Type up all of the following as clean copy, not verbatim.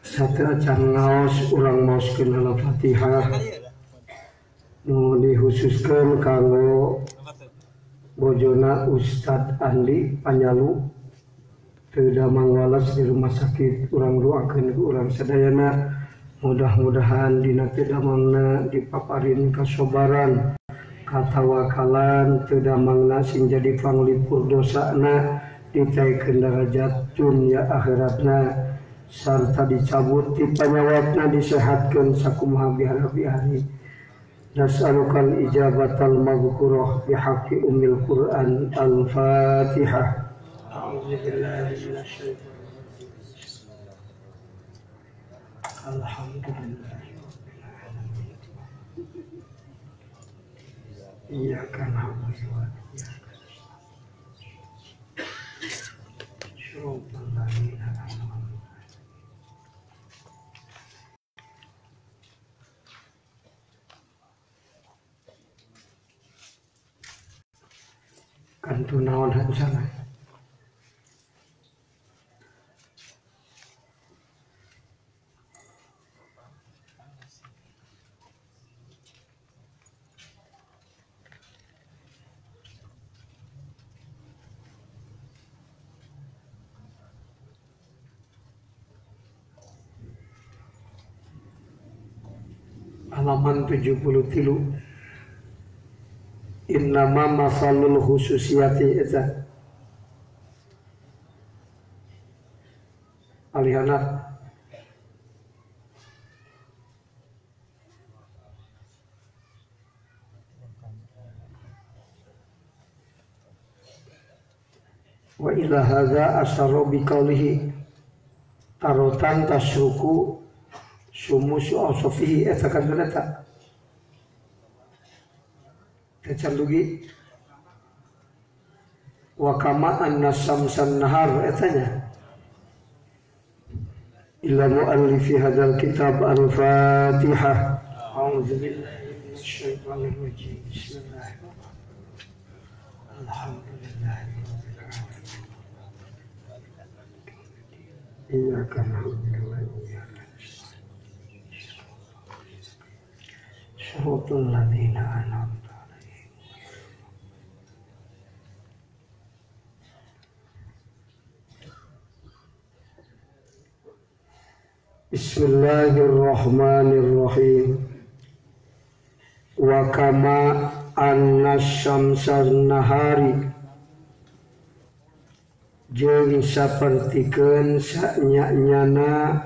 Sateacan ngaos urang maoskeun Al-Fatihah nu dikhususkeun kanggo bojona Ustad Andi Panyalu teu damang walas di rumah sakit. Urang doakeun ku urang sadayana mudah-mudahan dina teu damangna dipaparin kasobaran katawakalan, teu damangna sing jadi panglipur dosana, ditaikeun derajat dunya akhiratna, sarta dicabut ti panyawatna, disehatkeun sakumaha bihara-bihari. Nas'alukal ijabatal maghfurah bihaqqi ummil Qur'an. Al-Fatihah. A'udzubillahi minasyaitonir rajim. Alhamdulillahirabbil alamin. Iyyaka na'budu wa iyyaka nasta'in. Shiratal ladzina an'amta 'alaihim. Kantu naon hansana. Halaman 73. Innama masalul khususiyati eta alihana wa ila hadza asyara biqaulihi tarotan tasruku sumusu awsafihi eta kan eta kecandugi wa kama anna samsan nahar etanya illa muallifi hadzal kitab al-Fatihah. A'udzubillahi minasyaitonir rajim. Bismillahirrahmanirrahim. Alhamdulillahirabbil alamin. Iyyaka na'budu wa iyyaka nasta'in. Shiratal ladzina an'amta. Bismillahirrahmanirrahim. Wa kama anna syamsan nahari jeung sapertikeun sanya-nyana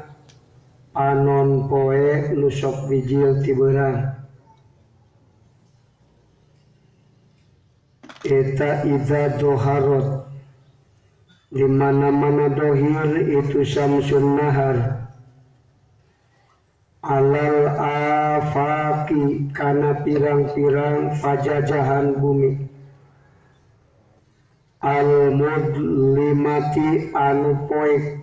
panon poe nu sok bijil ti beurang eta idza doharot di mana-mana dohir itu syamsun nahar alal afaki kana pirang-pirang pajajahan bumi al mudlimati anu poek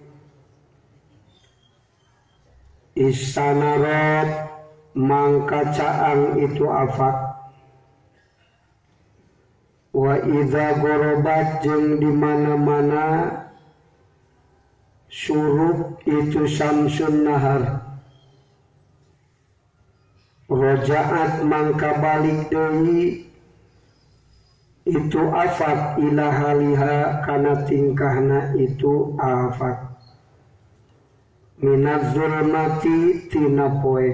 istanarat mangka caang itu afak wa idza gorobat jeung di mana-mana suruk itu syamsun nahar rojaat mangka balik deui itu afak ila haliha kana tingkahna itu afak minaz zulmati tina poe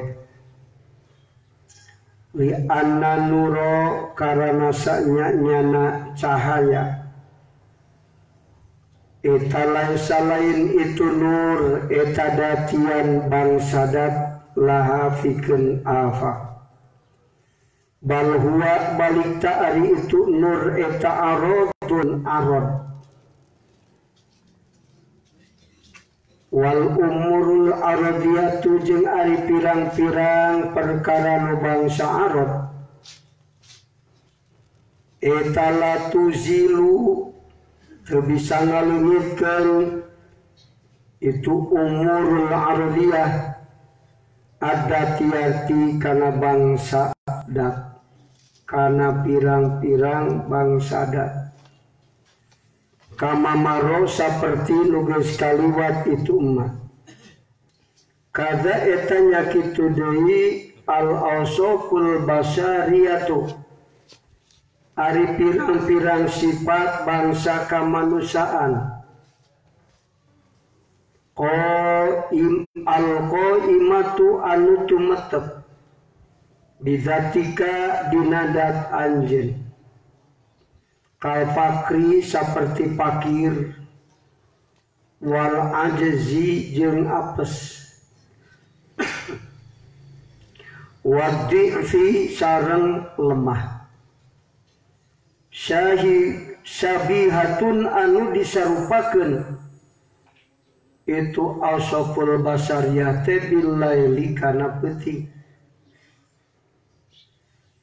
li anna nuro karana sanya-nyana cahaya eta lain itu nur eta datian bangsadat laha fikeun afak bal huwa balik ta'ari itu nur eta arodun arod wal umurul aradiyatu jeung ari pirang-pirang perkara nu bangsa arod eta latuzilu teu bisa ngaleungitkeun itu umurul aradiyah ada tiati kana bangsa dat kana pirang-pirang bangsa dat kama maro saperti nu geus kaliwat itu umat Kada etanya kitu deui al-awsaful basyariyatu ari pirang-pirang sifat bangsa kamanusiaan al-qaimatu anu tumetep bizatika dinadat anjeun kal fakri saperti fakir wal ajzi jeung apes wadhi'fi sareng lemah syabihatun anu disarupakeun itu awsaful basariyah teh billaili kana peuting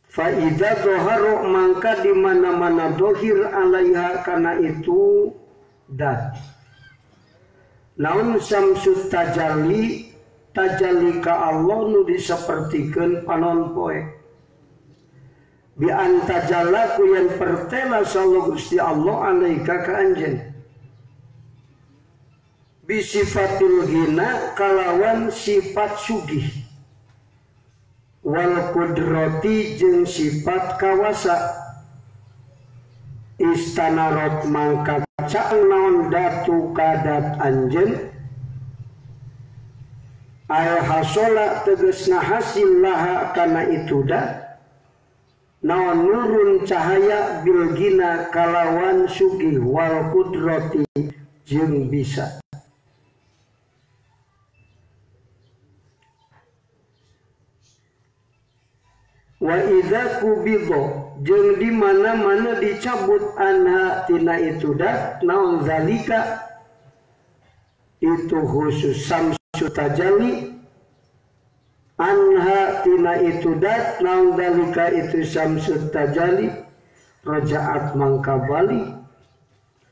fa idza dhaharu mangka di mana-mana dohir alaiha kana itu dat naun samsut tajalli ka Allah nu disapertikeun panon poe bi antajalla ku yen pertela sallallahu Gusti Allah alaika ka anjeun bisifatil ghina kalawan sifat sugih wal qudrati jeung sifat kawasa istanarot mangka cang naon datu kadat anjeun ay hasola tegesna hasil laha kana itu da naon nurun cahaya bil ghina kalawan sugih wal qudrati jeung bisa wa idza kubidho jeung di mana-mana dicabut anha tina itu dah naon zalika itu khusus samsu tajalli anha tina itu dah naon zalika itu samsu tajalli rajaat mangka bali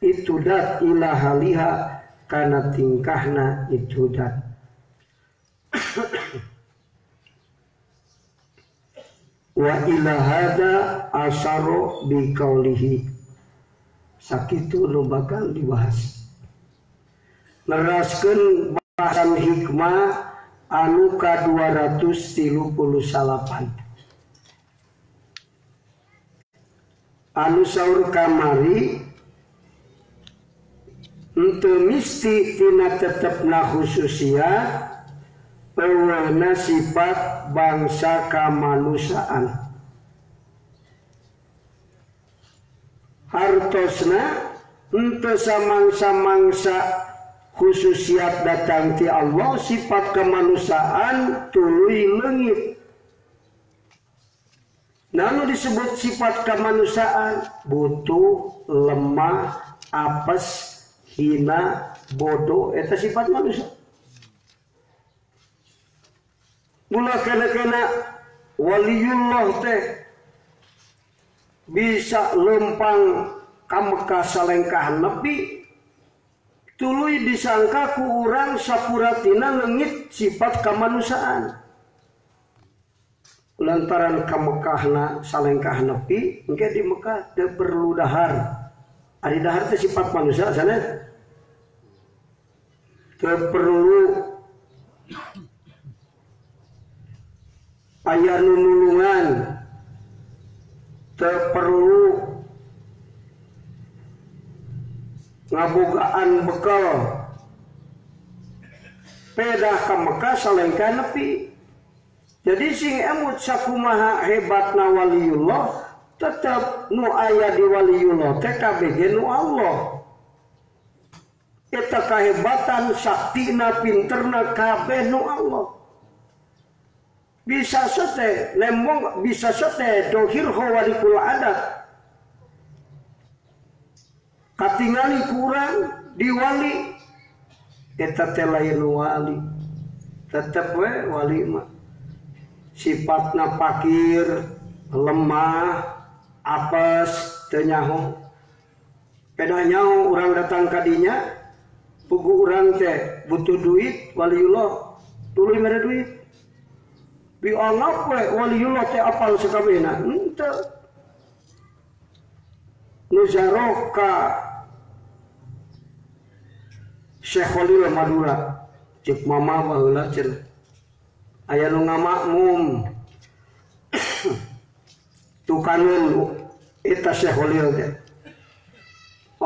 itu dah ila haliha kana tingkahna itu dah wa ila hada asaro bi qaulihi sakitu nu bakal dibahas neraskeun bahasan hikmah anu ka 238 anu saur kamari henteu misti tina tetepna khususiyah pewarna sifat bangsa kamanusiaan hartosna ente samangsa khususiat datang ti Allah sifat kemanusiaan tuluy leungit nanu disebut sifat kemanusiaan butuh lemah apes hina bodoh eta sifat manusia mula kena waliullah teh bisa lempang ka Mekah salengkah nepi tuluy disangka ku urang sapuratina leungit sifat kamanusiaan lantaran ka Mekahna salengkah nepi engke di Mekah teu perlu dahar ari dahar teh sifat manusia sana teu perlu aya nulungan teu perlu ngabogaan bekal pedah ka Mekah salengkah nepi jadi sing emut sakumaha hebatna waliullah tetep nu aya di waliullah teh kabeh nu Allah eta kahebatan saktina pinterna kabeh nu Allah bisa sete lembong bisa sete dohir khawarikul adat katingali kurang diwali eta teh lain wali tetep we wali mah sifatna fakir lemah apes teu nyaho pedah nyaho urang datang ka dinya pugu urang teh butuh duit waliullah tuluy mere duit bianggap we waliullah teh apal sakabehna henteu nuzaroka Syekh Khalil Madura cek mama baheula cenah aya nu ngamakmum tukanun eta Syekh Holil teh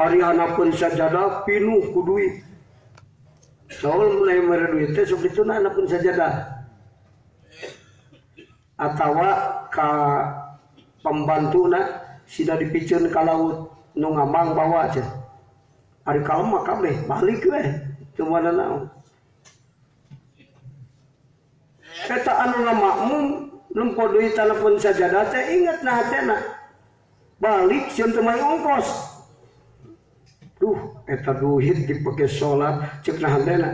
ari hanapun sajadah pinuh ku duit soal mulai mere duit teh sok dituna hanapun sajadah atawa ka pembantuna sida dipikeun ka laut nu ngambang bawa cenah ari kalem mah kabeh balik we teu moal naon eta anu ngamakmum lempo duit hanapun sajadah teh inget na hatena balik sieun teu main ongkos duh eta duit dipake salat ceuk na hatena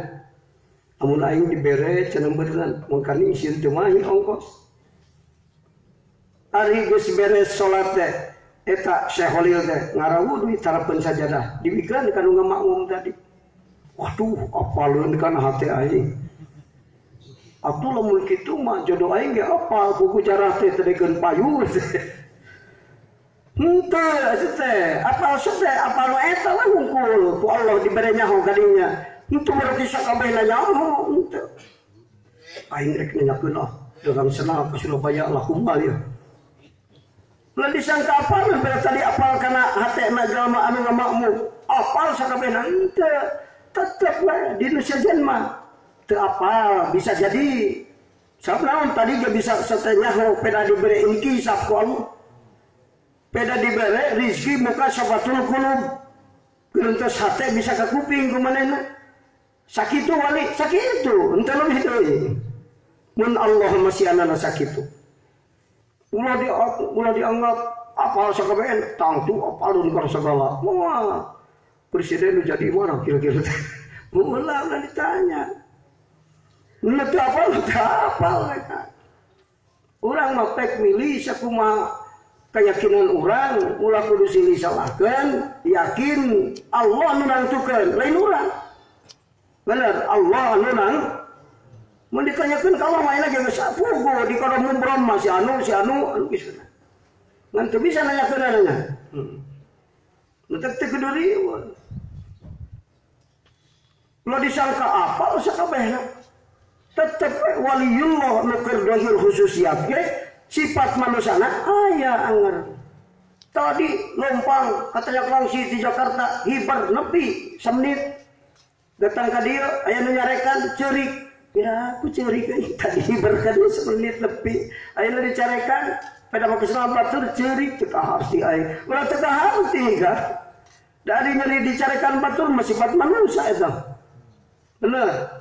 amun aing dibere cenah beneran mangkani sieun teu main ongkos ari geus beres salat teh eta Syekh Holil teh ngarawu duit harapan sajadah dibikeun ka nu ngamakmum tadi waduh apaleun kana hate aing atuh lamun kitu mah jodoh aing ge apal buku jarah teh tedekeun payun henteu teh apal teh apal nu eta lah hungkul ku Allah dibere nyaho kadinya henteu berarti sakabehna nyaho henteu aing rek nanyakeun dengan senang ke Surabaya lah kumal ya lalu disangka apal berarti tadi apal karena hati jalma anu ngamakmum apal sakabehna henteu tetep we di nu sajen mah teu apal bisa jadi sabab naon tadi ge bisa satenya peda dibere inkisaf ku Allah peda dibere rizki muka sabatul qulub geuntos hate bisa ka kuping ku manehna sakitu wali sakitu henteu leuwih deui mun Allah masih anana sakitu ulah dianggap apal sakabeh tangtu apalun ka segala wah presiden jadi mana kira-kira ulah ditanya teu apal mereka urang mah pek milih sakumaha keyakinan urang ulah kudu silih salahkeun yakin Allah nu nantukeun lain urang bener Allah nu nang mun ditanyakeun ka Allah mah aya geus sapugu di kada mumbrom mah si anu geus ngan teu bisa nanyakeun anya teu kudu riweuh lo disangka apal sakabehna tetep waliullah nu keur dohir khususiyat ge sifat manusana aya anger tadi lompang katanya langsung di Jakarta hibar nepi semenit datang ka dieu aya nu nyarekan ceurik ya aku ceurik tadi hibar ka dieu semenit nepi aya nu dicarekan pada make selamat batur ceurik teu harus di aing ulah teu harus tinggal dari nyeri dicarekan batur mah sifat manusia eta bener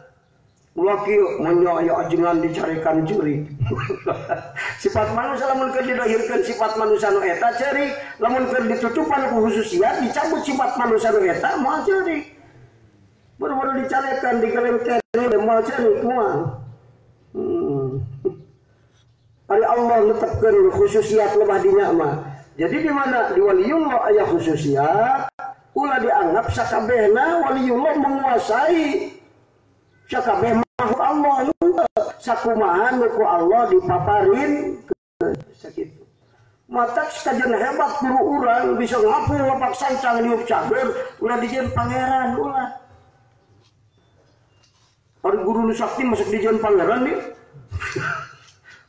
ulah kieu munyo aya ajengan dicarikan ceurik sifat manusia lamun keur didahirkeun sifat manusia nu eta ceurik lamun keur ditutupan ku khususiyat dicabut sifat manusia nu eta moal ceurik baru-baru dicarekan digelengkeun moal ceurik moal ari Allah netepkeun khususiyat lebah dinya mah jadi di mana di waliullah aya khususiyat ulah dianggap sakabehna waliullah menguasai sakabeh makhluk Allah sakumaha nu ku Allah dipaparin sakitu matak sakajan hebat guru urang bisa ngapung lapak sancang niup cager ulah dijieun pangeran ulah ari guru nu sakti masuk dijieun pangeran nih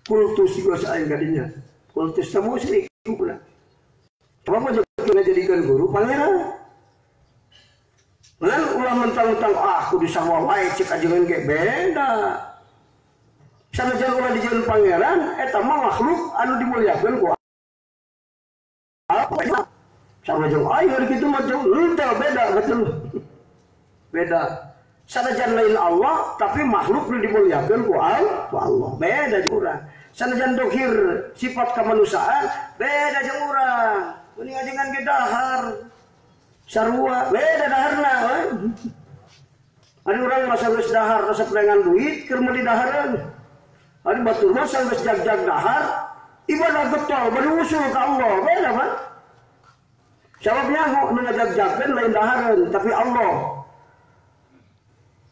kultus juga saeung kadinya kultus teh musyrik ulah apa jadi jadikan guru pangeran lalu ulah mentang-mentang aku disangwa wae cek ajengan ge beda sanajan ulah dijieun pangeran eta mah makhluk anu dimulyakeun ku Allah sanajan aing ari kitu mah henteu beda betul beda sanajan lain Allah tapi makhluk nu dimulyakeun ku Allah beda jeung urang sanajan dohir sifat kemanusiaan beda jeung urang mun ajengan ge dahar sarua beda daharna ari urang mah geus dahar resep dengan duit keur meuli dahareun ari batur mah geus jag-jag dahar ibadah getol bari usul ka Allah beda mah sababnya nu ngajag-jagkeun lain dahareun tapi Allah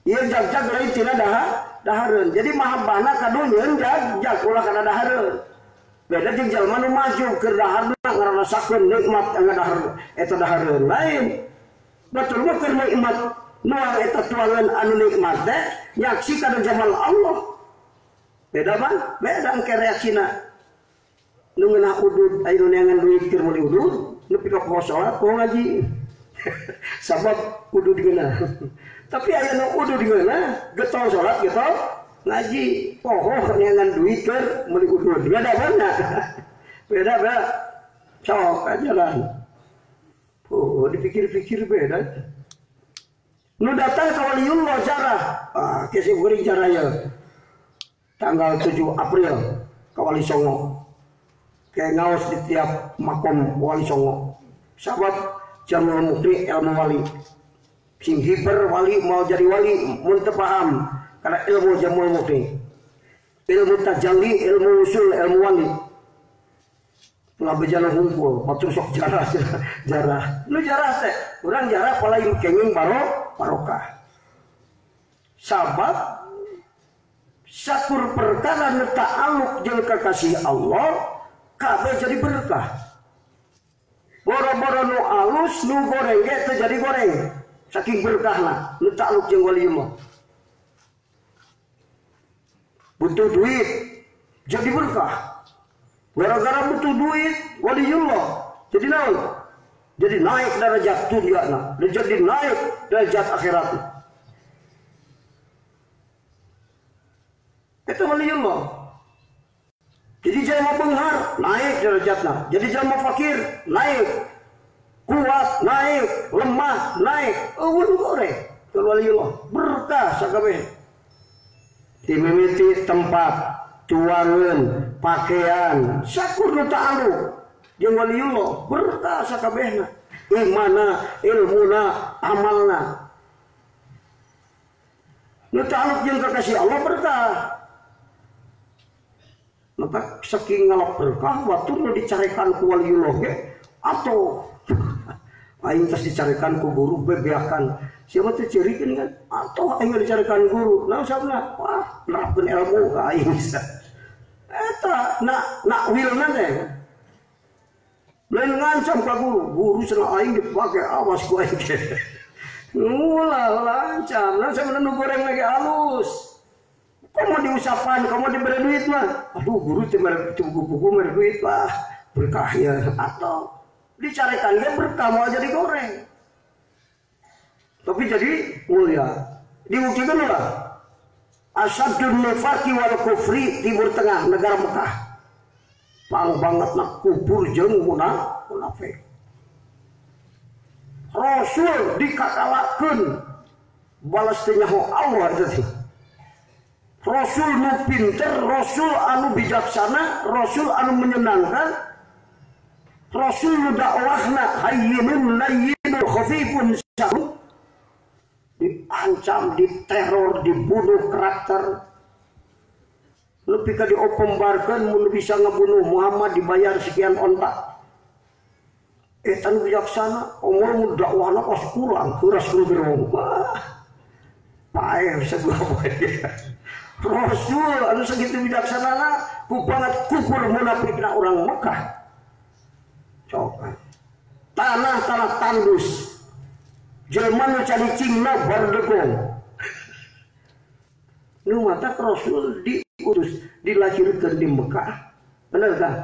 ieu jag-jag lain tina dahareun jadi mahabbahna ka dunyeun jag-jag ulah kana dahareun beda jeung jalma nu maju keur daharna ngarasakeun nikmat anu dahar eta dahareun lain batur mah keur nikmat nuang eta tuangan anu nikmat teh nyaksi kana jamal Allah Beda mah, beda angke reaksina. Nu ngeunah udud, aya nu neangan duit keur meuli udud, nu pika poho salat, poho ngaji. Sabab udud geunah. Tapi aya nu udud geunah, getol salat, getol ngaji. Poho neangan duit keur meuli udud. Beda mana? Beda. Sok ajaran. Oh, dipikir-pikir beda. Nu datang ke waliullah jarah. Kisah geuring jarah ya. Tanggal 7 April ke Wali Songo. Kayak ngawas di tiap makom Wali Songo. Sabab Jamul Mukri ilmu wali. Sing hiper wali mau jadi wali mun teu paham karena ilmu Jamul Mukri. Ilmu tajalli, ilmu usul, ilmu wali. Lah bejana hunkul, batur sok jarah. Lu jarah teh, urang jarah palain kenging barokah. Sabab sakur perkara nu ta'alluq jeung kakasih Allah kabeh jadi berkah. Boro-boro nu alus nu goreng ge teh jadi goreng. Saking berkahna nu ta'alluq jeung waliullah. Butuh duit jadi berkah. Gara-gara butuh duit waliullah jadi naon? Jadi naik derajat dunyana, jadi naik derajat akhiratna. Itu waliullah. Jadi jalma beunghar naik derajatna, jadi jalma fakir naik, kuat naik, lemah naik. Eueun goreng ke waliullah berkah sakabeh. Di mimiti tempat, tuangan, pakaian, sakur nu ta'alluq jeung waliullah berkah sakabehna. Imana, ilmuna, amalna. Nu ta'alluq jeung kakasih Allah berkah. Maka saking ngalap berkah batur nu dicarekan ku waliullah ge atuh aing tos dicarekan ku guru bebeakan. Siapa teh cirikeun kan? Atuh aing dicarekan guru. Naon sabna? Wah, nerapkeun ilmu ka aing bisa. Eta nak wilna teh. Lain ngancam ka guru cenah aing dipake awas ku aing. Ulah lancam, nah saya nu goreng lagi halus. Kamu diusapan, kamu diberi duit mah. Aduh guru teh buku mere duit lah. Berkah ya atau dicarikan dia berkah mau jadi goreng. Tapi jadi mulia. Dibuktikan lah. Asyadun nifaqi wal kufri Timur Tengah negara Mekah. Pang banget nak kubur jeung munafik. Rasul dikakalakeun balas teh nyaho Allah teh. Rasul nu pinter, Rasul anu bijaksana, Rasul anu menyenangkan, Rasul nu dakwahna hayyinun layyinun khafifun sahun, diancam, diteror, dibunuh karakter. Lebih ka diopembarkeun mun bisa ngebunuh Muhammad dibayar sekian ontak. Etan bijaksana, umur mu dakwahna pas kurang, kuras gerong. Paeh seberapa dia. Rasul anu segitu bijaksanana ku banget kufur munafikna orang Mekah. Coba. Tanah tandus. Jelema nu cicingna bardegong. Nu mata Rasul diutus dilahirkeun di Mekah. Bener kan?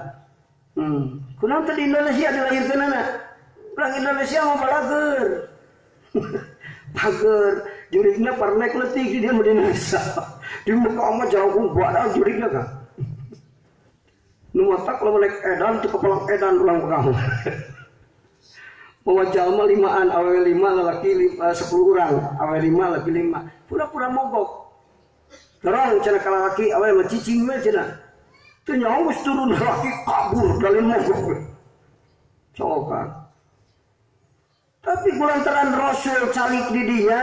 Kunaon teh di Indonesia dilahirkeun anak? Orang Indonesia mah balager. Bager, jurigna parnek leutik di dia di Indonesia. Di Mekah mah jauh badan jurigna kan. Nu matak lamun naik edan teu kepala edan urang Mekah. Bawa jalma 5an, awewe 5 lalaki 10 urang, awewe 5 laki 5. Pura-pura mogok. Terang cenah ka lalaki awewe mah cicing we cenah. Teu nyaho geus turun lalaki kabur dalin mogok. Coba. Tapi kulantaran Rasul calik di dinya,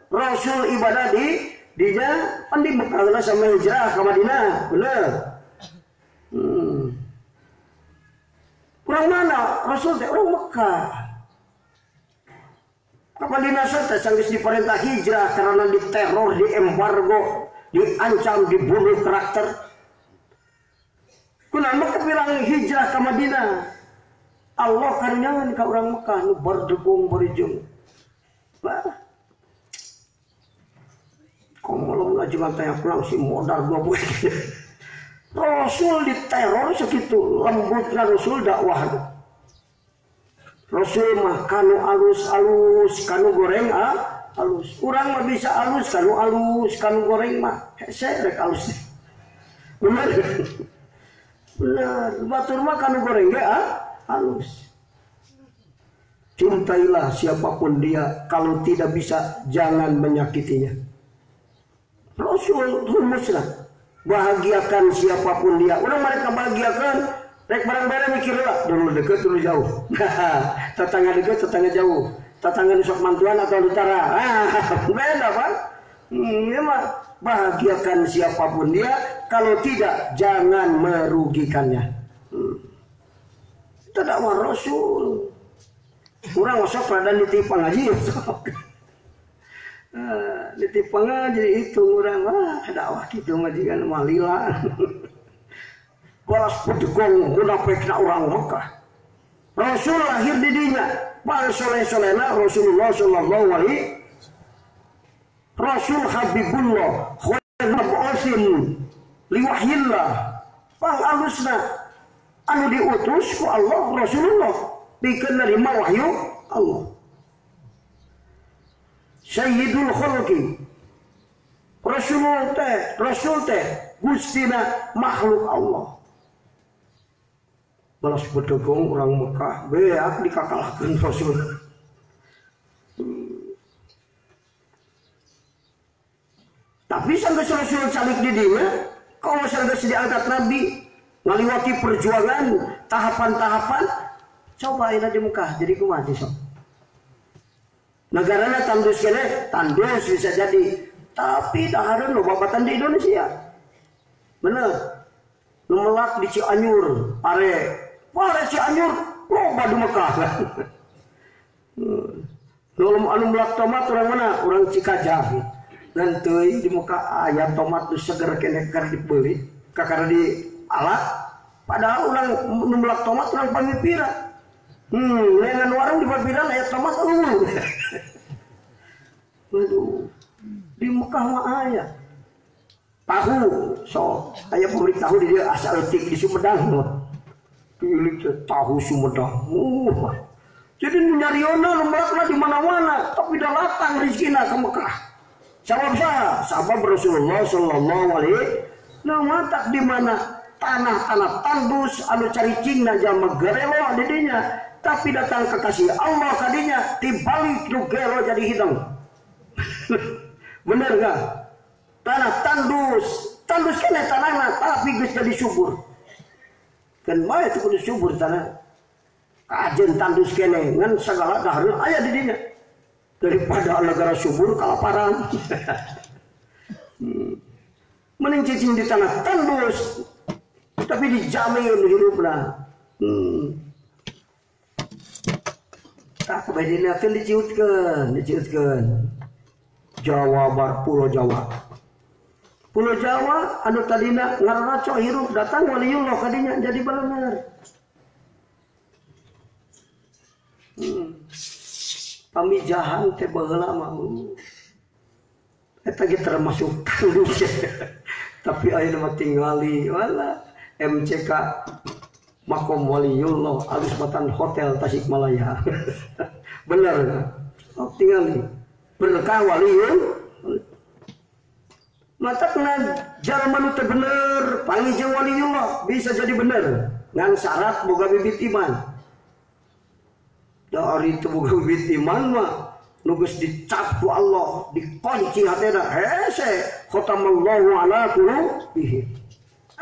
Rasul ibadah di dinya, kan di Mekah sama hijrah ke Madinah, bener. Orang mana? Rasul teh orang Mekah. Ke Madinah teh sanggeus diperintah hijrah karena diteror, diembargo, diancam, dibunuh karakter. Kunaon kepilang hijrah ke Madinah? Allah karinyahan ka orang Mekah nu bardegong berijung. Kalau ngajikan tanya pulang si modal 2 bulan. Rasul diteror segitu lembutnya Rasul dakwah. Rasul mah kanu alus kanu goreng alus. Urang mah bisa alus kanu goreng mah hese rek alus. Bener. Bener, batur mah kanu goreng ge alus. Cintailah siapapun dia, kalau tidak bisa jangan menyakitinya. Rasul rumuslah, bahagiakan siapapun dia. Udah mereka bahagiakan, rek barang-barang mikirlah dulu dekat dulu jauh. Tetangga dekat, tetangga jauh. Tetangga di sok mantuan atau utara. Beda Pak. Ini mah bahagiakan siapapun dia, kalau tidak jangan merugikannya. Itu dakwah Rasul. Kurang masuk pada nitipa ngaji nitipa ngaji itu orang dakwah gitu ngaji kan malila. Balas pedegong munafik orang Mekah. Rasul lahir di dinya. Bal soleh-solehna Rasulullah sallallahu alaihi Rasul Habibullah khairul mu'asim liwahyillah. Pang alusna anu diutus ku Allah Rasulullah bikin nerima wahyu Allah. Sayyidul khalqi Rasul teh gustina makhluk Allah. Balas bedegong orang Mekah beak dikakalahkan Rasul. Tapi sampai Rasul calik di dia, kalau sampai diangkat Nabi ngaliwati perjuangan tahapan-tahapan. Coba ini di Mekah jadi kumaha sok. Negaranya tandus kene, tandus bisa jadi. Tapi dahareun lo babatan di Indonesia. Bener. Nu melak di Cianjur, pare Cianjur, loba di Mekah. Belum anu melak tomat orang mana? Orang Cikajang. Dan teuing di Mekah aya tomat nu seger kene keur dibeli, kakara di alat. Padahal orang nu melak tomat orang pamipira. Dengan warung di papiran aya tomat Waduh. Di Mekah mah aya. Tahu, so aya pabrik tahu di dia asal etik di Sumedang. Pilih tahu Sumedang. Jadi nyariona lemakna di mana-mana, tapi dah latang rezekina ke Mekah. Sabab Rasulullah sallallahu alaihi wasallam tak di mana tanah-tanah tandus anu caricingna jalma garelo di dinya. Tapi datang kekasih Allah kadinya dibalik nu gelo jadi hidung. Bener gak? Tanah tandus kena tanahna tapi geus jadi subur. Kan mah itu kudu subur tanah. Kajen tandus kene ngan segala dahareun aya di dinya. Daripada negara subur kalaparan. Mending cicing di tanah tandus tapi dijamin hidupna. Tak kebajikan akan diciutkan. Jawa Pulau Jawa. Pulau Jawa anu tadina ngaranna cok hirup datang waliullah kadinya jadi bener. Pamijahan teh baheula mah. Eta ge termasuk tandus. Tapi ayeuna mah tingali wala MCK Makom Waliullah alus batan hotel Tasikmalaya. Bener. Oh, tinggal berkah waliul. Mata kena jalan teh bener, panggil waliullah bisa jadi bener. Ngan syarat boga bibit iman. Dari itu boga bibit iman mah nugas dicap ku Allah, dikunci hatena. Hese khatamallahu ala qulubihim.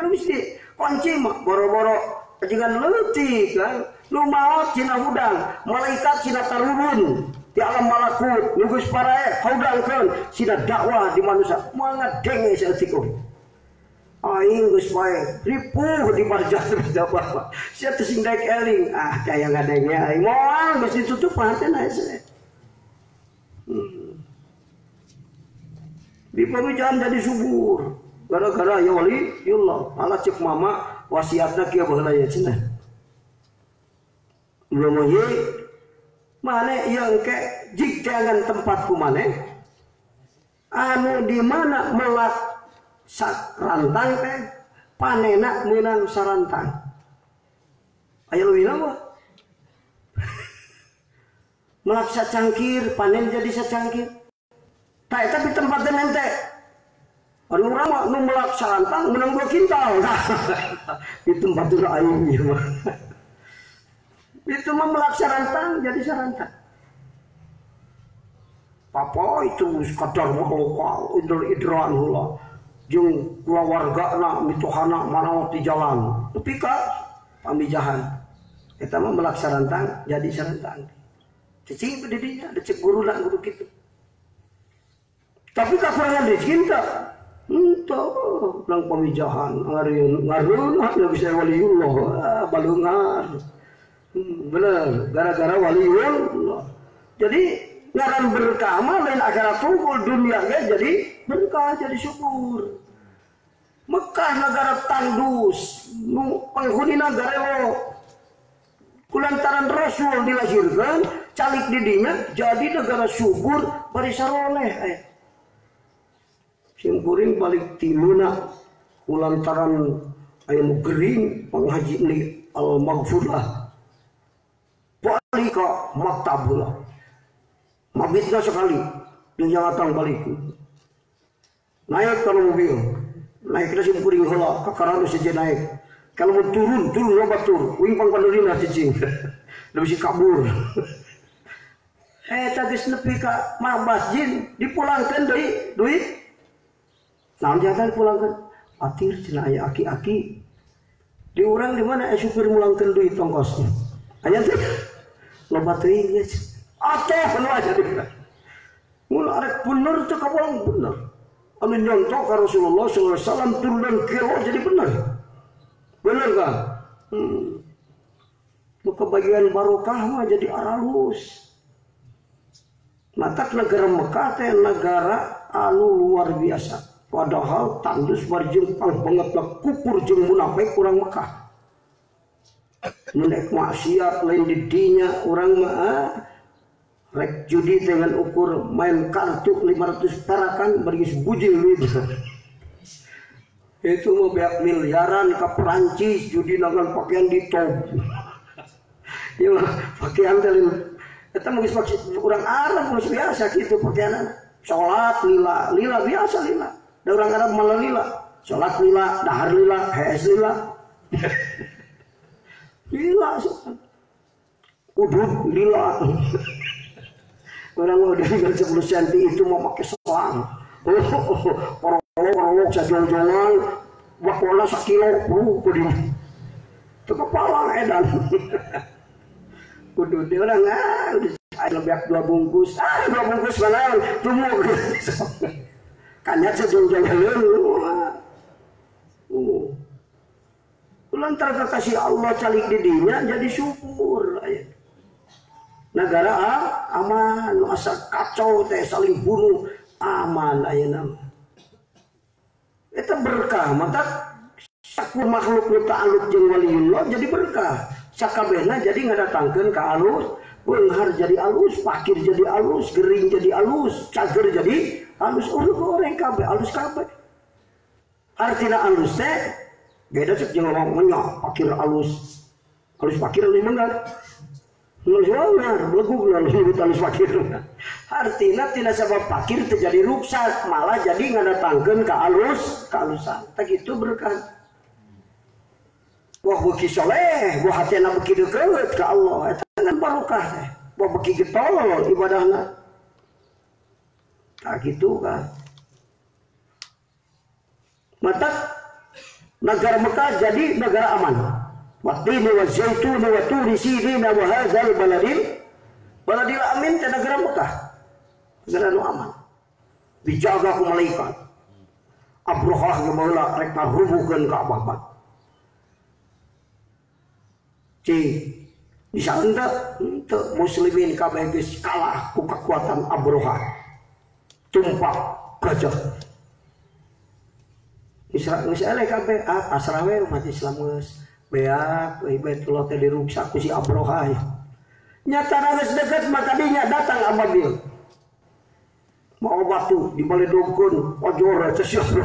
Anu mesti kunci mah boro-boro jangan leutik kan. Nu maot cina hudang, malaikat cina tarurun di alam malakut, nugus parae haudangkeun cina dakwah di manusia. Moal denge saeutik euy. Aing geus bae ripuh di barjah terus dapat. Sia teu sing daek eling, kaya ngadenge aing moal geus ditutup hatena hese. Di pamijahan jadi subur. Gara-gara ya waliullah, malah cek mama wasiatna kieu baheula ya cenah. Belum ye mana yang ke jik jangan tempatku mana anu di mana melak rantang teh panena meunang sarantang. Aya leuwih apa? Melak sacangkir panen jadi sacangkir. Tah eta di tempat teh anu urang mah nu melak sarantang menang 2 kintal. Di tempat itu aing mah. Itu mah melak sarantang jadi sarantang. Papa itu kadar lokal idran heula jeung kulawargana mituhana manaot di jalan nepi ka pamijahan eta mah melak sarantang jadi sarantang cicing di dinya da cek guruna guru kitu tapi kakurangan rezeki henteu nang pamijahan ngareuna nya bisa waliullah balungar bener gara-gara waliullah jadi ngaran berkah mah lain akhirat tunggul dunia jadi berkah jadi syukur. Mekah negara tandus, nu penghuni negara lo. Kulantaran Rasul dilahirkan, calik didinya jadi negara subur bari saroleh. Simpuring balik timuna kulantaran aya gering panghaji ni al-maghfurah. Balik ka maktabullah. Mabitnya sekali di jawatan balik naik kalau mobil naik ke simpuring heula ka karana seje naik kalau mau turun loba tur wing pangpandeurina cicing da bisi kabur geus nepi ka masjid dipulangkeun deui duit naon jatan pulangkeun atir cenah aya aki-aki di urang di mana supir mulangkeun duit tongkosnya aya teh loba teuing ya ateh penuh aja deh. Mun arek bener teh kabolang bener. Anu nyontok ka Rasulullah sallallahu alaihi wasallam turun kilo jadi bener. Bener kan? Maka bagian barokah mah jadi aralus. Matak negara Mekah teh negara anu luar biasa. Padahal tandus barjeng pang banget lah kupur jeung munafik kurang Mekah. Menek maksiat lain di dinya urang mah rek judi dengan ukur main kartu 500 perakan bagi bujil duit. Itu mau beak miliaran ke Perancis judi dengan pakaian di top. Ya pakaian teh eta mah geus urang Arab geus biasa kitu pakaian. Salat lila biasa lila. Da urang Arab malah lila. Salat lila, dahar lila, hees lila. Lila. Udud lila. Orang mau dari 10 cm itu mau pakai selang. Orang sajong-jongan, bakola 1 kilo, kudu. Itu kepala edan. Kudu dia orang udah lebih 2 bungkus. 2 bungkus mana? Tunggu. Kanya sajong-jongan lu. Lantar kekasih Allah calik didinya jadi syukur. Negara aman, asa kacau teh saling bunuh aman ayeuna. Eta berkah, mata sakur makhluk nu ta'alluq jeung waliullah jadi berkah. Sakabehna jadi ngadatangkeun ka alus, beunghar jadi alus, fakir jadi alus, gering jadi alus, cager jadi alus, goreng kabeh alus kabeh. Artina alus teh beda cek jeung ngomong nyak, fakir alus. Alus fakir lebih mangga. Benar, belegug lalu talus fakir. Artinya tidak sebab fakir terjadi rusak, malah jadi ngadatangkeun ka alusan. Tak gitu berkah. Wah beki soleh, wah hatena beki deukeut ka Allah, eta kan barokah teh. Wah beki getol ibadahna. Tak gitu kan. Mata negara Mekah jadi negara aman. Wattini wa zaituni wa turi sinina wa hadzal baladil amin teh negara Mekah. Negara nu aman. Dijaga ku malaikat. Abrahah ge baheula rek ngarubuhkeun Ka'bah. Bisa ente muslimin kabeh geus kalah ku kekuatan Abrahah. Tumpak gajah. Israel kabeh pasrah we umat Islam geus beak Baitullah teh diruksak ku si Abrahah. Nyata geus deukeut maka dinya datang Ababil. mau batu di balik dukun ojor sesuatu.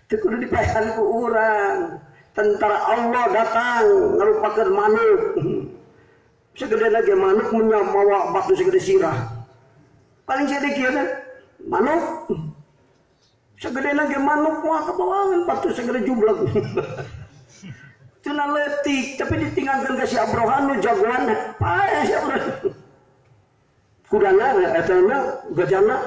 Itu kudu dipayahan ku urang. Tentara Allah datang ngarupakeun manuk. Segede lagi manuk mawa batu segede sirah. Paling sedikit manuk. Segede lagi manuk mah kebawangan batu segede jublag. Itu letik tapi ditinggalkan ke si Abrohan nu jagoan payah si Abrohan. Kudana etana gajana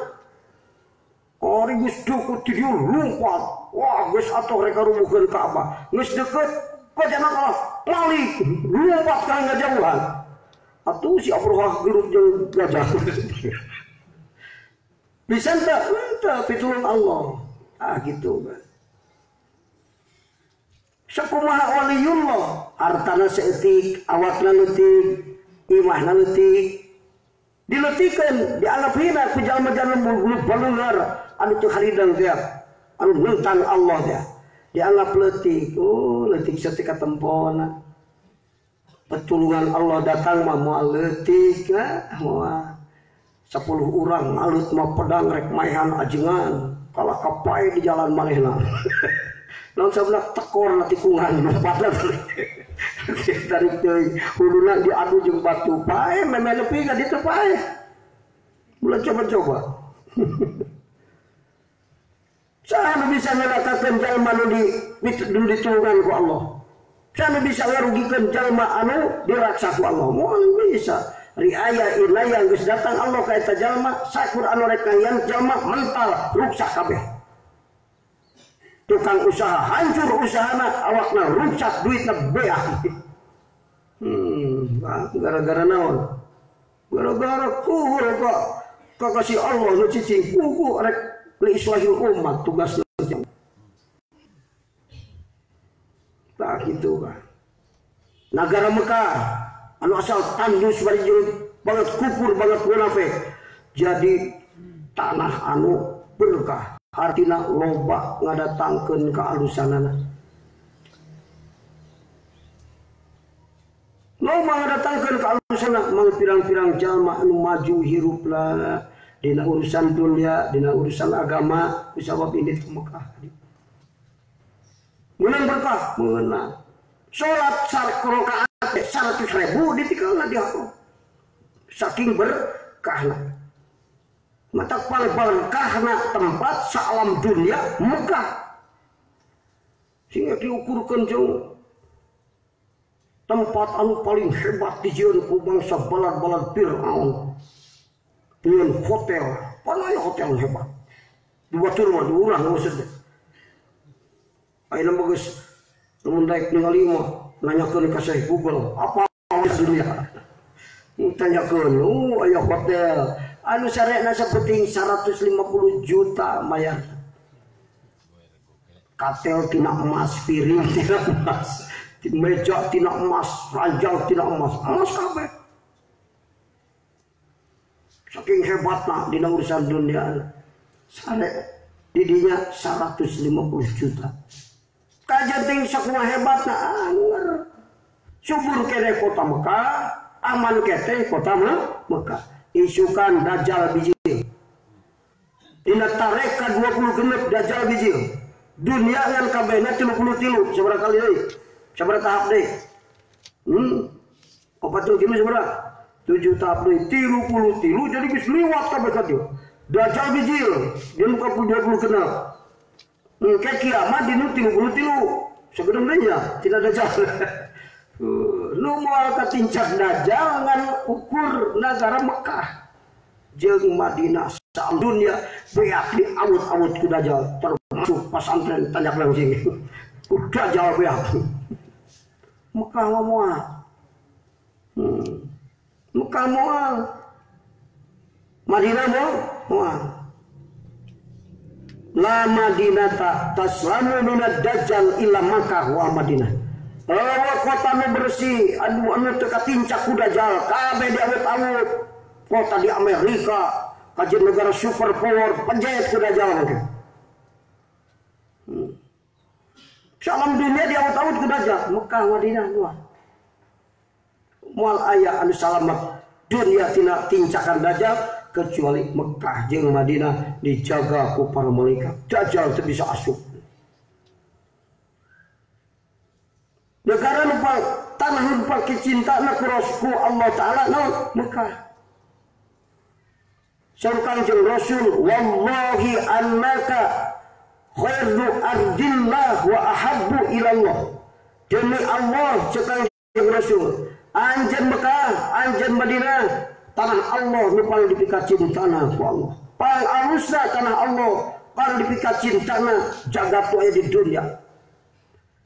ori geus deukeut ti dieu lumpat. Wah, geus atuh rek rubuhkeun Ka'bah. Geus deukeut gajana kalah lali lumpat ka ngajauhan. Atuh si Abrohah gelut jeung gajah. Bisa enggak? Entah pitulung Allah. Gitu kan. Sakumaha waliyullah, hartana seetik, awakna leutik, imahna leutik. Dileutikeun, dianggap hina ku jalma-jalma baleungar anu teu haridang teh, anu nentang Allah teh. Dianggap leutik. Leutik satika tempona. Pertulungan Allah datang mah moal leutik, moal 10 urang ngalut mah pedang rek maehan ajengan. Kalah kapai di jalan manehna. Naon sabna tekor na tikungan lompatna. Tarik teuing huluna diadu jeung batu pae meme nepi ka ditu pae. Mulai coba-coba. Saha bisa ngelakakeun jalma nu ditulungan ku Allah. Saha bisa ngarugikeun jalma anu diraksa ku Allah. Moal bisa. Riaya inaya geus datang Allah ka eta jalma sakur anu rek kahian jalma mental ruksak kabeh. Tukang usaha hancur usahana awakna ruksak duitna beak. Gara-gara naon? Gara-gara kuhur ka kasih Allah nu cicing kuku rek li islahil umat tugasna. Tak gitu kan. Negara Mekah anu asal tandus bari banget kufur banget munafik jadi tanah anu berkah artina loba ngadatangkeun kaalusanana loba ngadatangkeun kaalusanana mang pirang-pirang jalma anu maju hirupna dina urusan dunia dina urusan agama kusabab ini ke Mekah meunang berkah meunang salat rakaat 100.000 ditikalna di aku. Saking berkahna. Mata paling berkahna tempat salam dunia Mekah. Sehingga diukurkan jeung tempat anu paling hebat dijieun ku bangsa balad-balad Fir'aun. Dengan hotel, panaya hotel hebat. Dibatur mah diurang maksudnya. Ayeuna mah geus lamun daek ningali mah nanyakeun ka Syekh Google apa dunia. Tanyakeun, aya hotel anu sareana sapenting 150 juta mayar. Katel tina emas, piring tina emas, meja tina emas, ranjang tina emas, emas kabeh. Saking hebatna dina urusan dunia. Sare didinya 150 juta. Kajenting sakumaha hebatna anger. Subur kene kota Mekah, aman kete kota Mekah. Isukan dajjal biji. Dina tareka 20 genep dajjal biji. Dunia ngan kabehna 33 sabaraha kali deui? Sabaraha tahap deui? 40 sabaraha? 7 tahap deui 33 jadi geus liwat kabeh ka dieu. Dajjal biji dia muka 20 genep. Ke kiamat dinu 33 sebelum nya tidak dajjal. Nu moal katincak dajjal ngan ukur negara Mekah jeung Madinah sa dunia beak diawut-awut ku dajjal termasuk pasantren Tanjak Langsing. Ku dajjal beak. Mekah moal. Mekah moal. Madinah moal. La Madinata taslamu minad dajjal illa Makkah wa Madinah. Kota nu bersih, anu teu katincak ku dajjal, kabeh diawet-awet. Kota di Amerika, kajian negara superpower, penjahit ku dajjal mungkin. Salam dunia diawet-awet ku dajjal, Mekah Madinah dua. Moal aya anu salamet dunia tina tincakan dajjal, kecuali Mekah jeung Madinah dijaga ku para malaikat. Dajjal teu bisa asup. Negara nu tanah nu pake cintana ku Allah Ta'ala naon Mekah. Sareng jeung Rasul, wallahi annaka khairu ardillah wa ahabbu ilallah. Demi Allah cekang jeung Rasul, anjeun Mekah, anjeun Madinah, tanah Allah nu paling dipika cintana ku Allah. Paling alusna tanah Allah, paling dipika cintana jagat aya di dunia.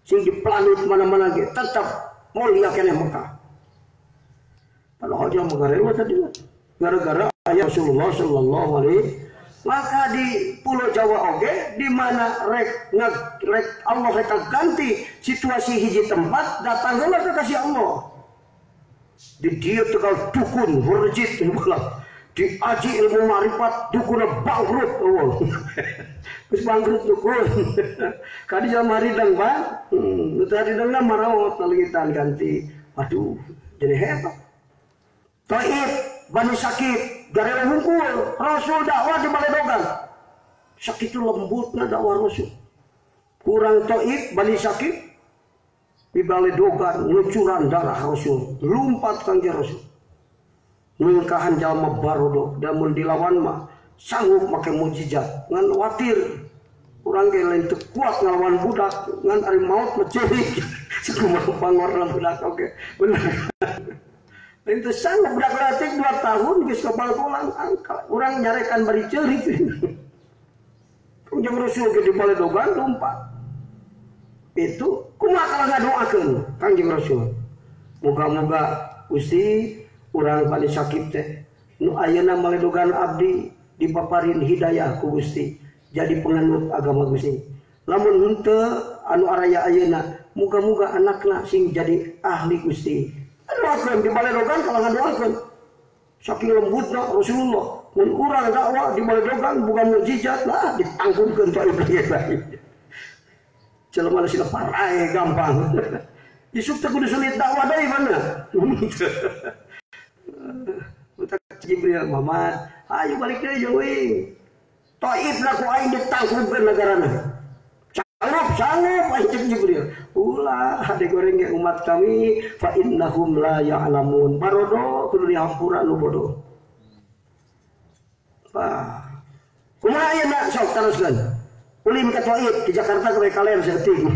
Sing di planet mana-mana ge tetap mulia keneh Mekah. Padahal dia mengarewa tadi gara-gara ayat Rasulullah sallallahu alaihi. Maka di Pulau Jawa oge di mana rek Allah rek ganti situasi hiji tempat datang heula ka kasih Allah. Di dia tegal dukun werjit heula. Di aji ilmu marifat dukuna bangkrut eueuh. Geus bangkrut dukun. Kadi jaman haridang Pak. Teu haridangna maraot naligitan ganti. Waduh, jadi hebat. Taib Bani Sakit garela hungkul Rasul dakwah di Baledogan. Sakitu lembutna dakwah Rasul. Kurang Taib Bani Sakit di Baledogan ngucuran darah Rasul, lumpat kanjeng Rasul. Ningkahan jalma barodo da mun dilawan mah sanggup make mukjizat ngan watir. Urang ge lain teu kuat ngelawan budak ngan ari maut mah ceurik. Sakumaha pangorna budak oge. Bener. Itu sanggup budak letik 2 tahun geus kapal pulang angkat. Urang nyarekan bari ceurik. Kanjeng Rasul ge di Baledogan lompat. Itu kumaha kalau ngadoakeun Kanjeng Rasul. Moga-moga Gusti urang Bani Sakit teh nu ayeuna Baledogan abdi dipaparin hidayah ku Gusti jadi penganut agama Gusti. Lamun henteu anu araya ayeuna muga-muga anakna sing jadi ahli Gusti. Doakeun di Baledogan kalangan doakeun. Saking lembutna Rasulullah mun urang dakwah di Baledogan bukan mukjizat lah ditangkungkeun ka ibadah. Jelema sina parae gampang. Isuk teh kudu sulit dakwah deui mana. Jibril Muhammad, ayo balik deh jauhin. Taib lah ku aing ditangkungkeun negarana. Sanggup aing Jibril. Ulah hade goreng ge umat kami fa innahum la ya'lamun. Barodo kudu dihampura nu bodoh. Kumaha ayeuna sok teruskeun. Ulin ka Taib di Jakarta ke kalian seting.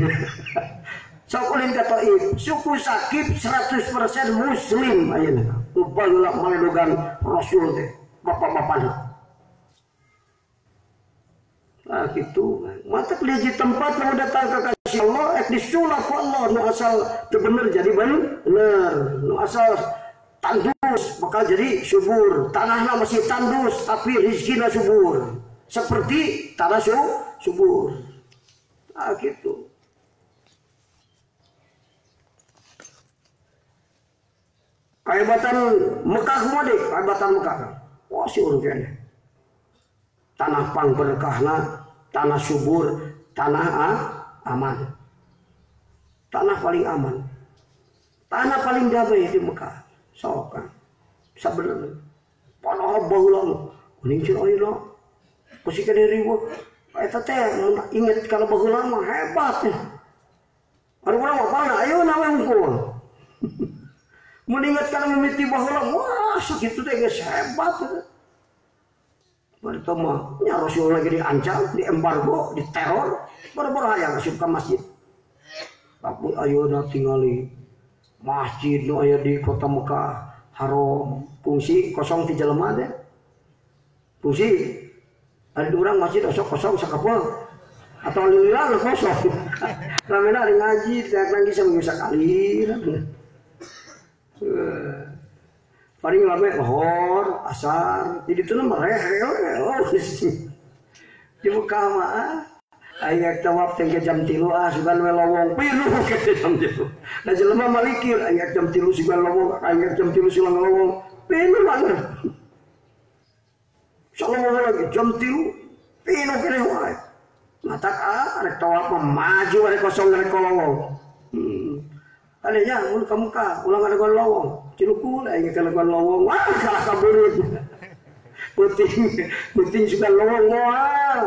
Sok ulin ka Taib, suku Sakif 100% muslim ayeuna. Ubalula Baledogan Rasul teh bapak-bapakna. Nah gitu. Mata di tempat yang datang ke kasih Allah disulap Allah nu asal teu bener jadi bener. Nu asal tandus bakal jadi subur. Tanahnya masih tandus tapi rezekinya subur. Seperti tanah subur. Nah gitu. Kaibatan Mekah kumaha deui? Kaibatan Mekah. Wah siur kene. Tanah pang berkahna, tanah subur, tanah aman. Tanah paling aman. Tanah paling damai di Mekah. Sok kan. Sabenerna. Padahal baheula mending ceu ayeuna. Pasti kana riweuh. Eta teh inget kalau baheula mah hebat. Ari urang mah pana ayeuna we hungkul. Mengingat karena mimiti baheula wah sakitu teh geus hebat. Bari teu mah nya Rasul lagi diancam, diembargo, diteror, baru-baru hayang asup ka masjid. Tapi ayeuna tingali masjid nu aya di kota Mekah haram fungsi kosong ti jelema teh. Fungsi ada urang masjid osok kosong sakapeu. Atau lillah kosong. Ramena ngaji teh lagi seminggu sakali. Paling lama lohor, asar, jadi itu nama di Mekah mah, ayat tawaf tengke jam 3 sugan welowong, pilu ke jam 3. Dan jelema malikir ayat jam 3 sugan lowong, ayat jam 3 sugan lowong, pilu banget. Salawong lagi jam 3, pilu kene wae. Mata arek tawaf maju arek kosong arek lowong. Adanya ulah ka Mekah, ulang ada lowong. Cilukul aya ka lowong. Wah, kalah kaburut. Puting juga lowong moal.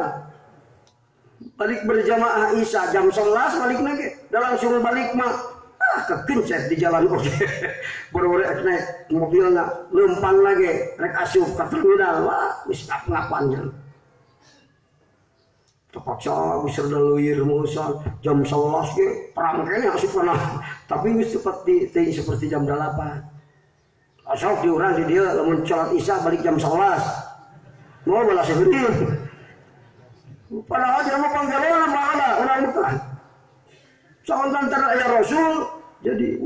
Balik berjamaah Isya jam 11 balik lagi. Dah langsung balik mah. Kekencet di jalan oke. Boro-boro naik mobilnya lempang lagi. Rek asup ke terminal. Wah, wis ngap-ngapannya. Terpaksa bisa daluir musal jam 11 ke perang kayaknya asup pernah. Tapi wis seperti jam 8. Asal diurang di dia lamun salat Isya balik jam 11. Mau balas sebentar. Padahal jangan panggilan mana orang bukan. Soal antara ayah Rasul jadi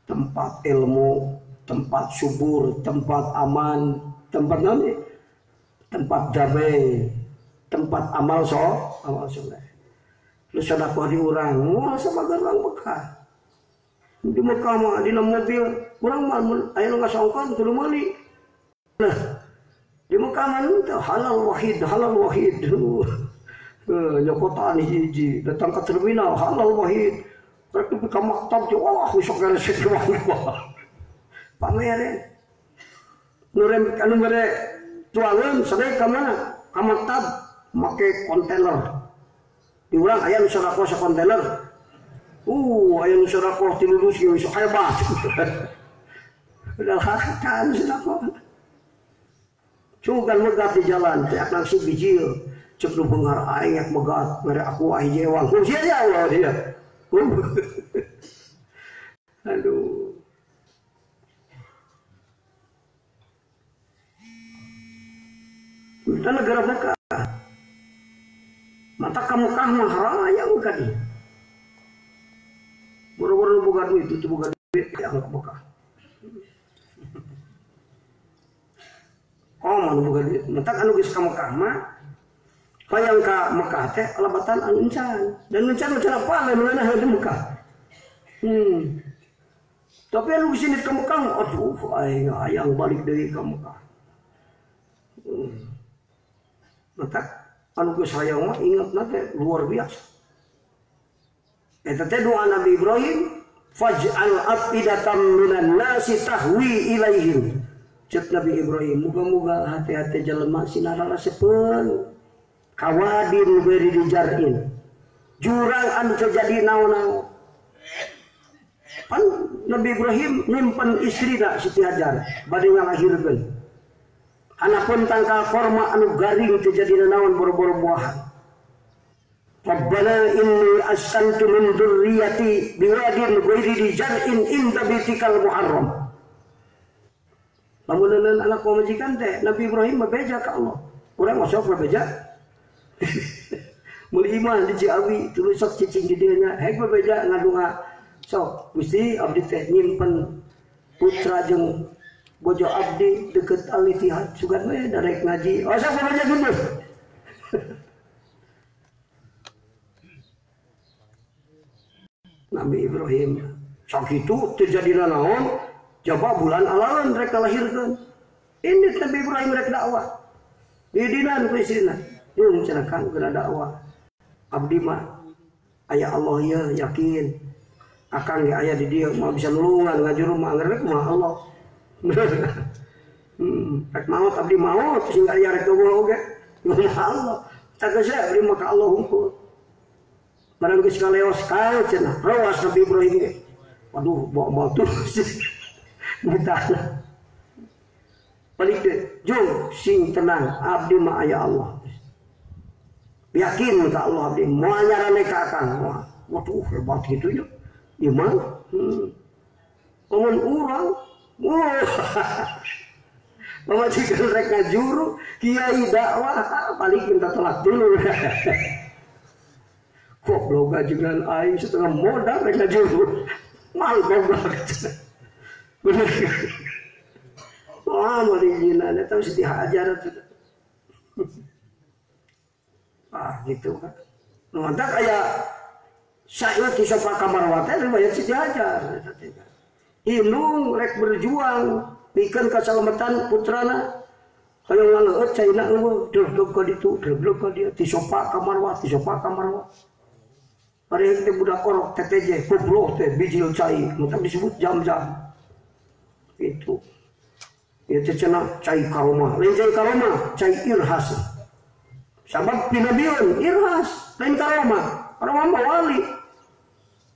tempat ilmu, tempat subur, tempat aman, tempat nami, tempat damai, tempat amal soleh. Lu sedekah diurang, mau sama gerang Mekah. Di Mekah mah di mobil, urang mah aya nu ngasongkon kudu meuli. Nah, di Mekah mah halal wahid. Nyokotaan hiji datang ke terminal halal wahid. Rek ke maktab je wah besok gara sejuang. Pamere. Nurem anu mere tuangan sadaya ka mana? Ka maktab make kontainer. Di urang aya nu sedekah sa kontainer. Aya nu sedekah ti lulus ge sok hebat. Udah hakan sedekah. Cugan megah di jalan, teh langsung bijil. Cek lu bengar aing yak megat, mere aku aing jewang. Ku sia Allah dia. Aduh. Kita negara Mekah. Mata kamu kah maharaya bukan dia. Boro-boro boga duit itu boga duit yang ke Mekah. Oh, mana boga duit. Mata anu geus ka Mekah mah hayang ka Mekah teh alabatan anu encan. Dan encan apa lain mana di Mekah. Tapi anu sini ke Mekah, aduh, ayang balik dari ke Mekah. Maka anu geus hayang mah ingat nanti luar biasa. Eta teh doa Nabi Ibrahim, faj'al afidatan minan nasi tahwi ilaihim. Cek Nabi Ibrahim, muga-muga hati-hati jelema sinarana sepeun kawadin beri dijarin. Jurang anu terjadi naon-naon. Pan Nabi Ibrahim nyimpen istrina Siti Hajar bade ngalahirkeun. Anapun tangkal korma anu garing terjadi naon boro-boro buahan. Rabbana inni askantu min dzurriyyati biwadin ghairi di jar'in inda baitikal muharram. Lamun anak pamajikan teh Nabi Ibrahim bebeja ka Allah. Urang masuk bebeja. Muli iman di Ciawi terus sok cicing di dieu nya. Hek bebeja ngadunga sok Gusti abdi teh nyimpen putra jeung bojo abdi deket Al-Ittihad sugan we darek ngaji. Oh sok bebeja gendut. Nabi Ibrahim sok itu terjadi naon coba bulan alalan rek lahirkeun. Ini Nabi Ibrahim rek dakwah. Di dinan ku istrina. Jeung cenah kang geuna dakwah. Abdi mah aya Allah ya yakin. Akang ge aya di dieu mah bisa nulungan ngajuru mah rek mah Allah. Rek maot abdi maot sing aya rek eueuh oge. Ya Allah. Tagasa abdi mah ka Allah hungkul. Barang geus kaleos kae cenah. Rawas Nabi Ibrahim ge. Waduh, bawa tuh. Mitana. Balik deh, jung sing tenang, abdi mah aya Allah. Yakin ka Allah abdi, mau nyarane ka akang. Waduh, hebat gitu ya. Iman. Ngomong urang. Pamajikan rek ngajuru, kiai dakwah, paling minta tolak dulu. Kok bloga juga aing setengah modal rek ngajuru. Mal goblok. Bener. Wah, mau dijinan itu Siti Hajar itu. Gitu kan. Nuantak kayak saya di sofa kamar wadah riwayat Siti Hajar. Inung rek berjuang bikin keselamatan putrana. Kalau ngaleut caina eueuh, deblok ka ditu, deblok ka dia di sofa kamar wadah, di sofa kamar wadah. Hari itu budak korok TTJ, goblok teh bijil cai, mungkin disebut jam-jam. Itu. Itu cenah cai karomah, lain cai karomah, cai irhas. Sabab pinabiun irhas, lain karomah. Karomah mah wali.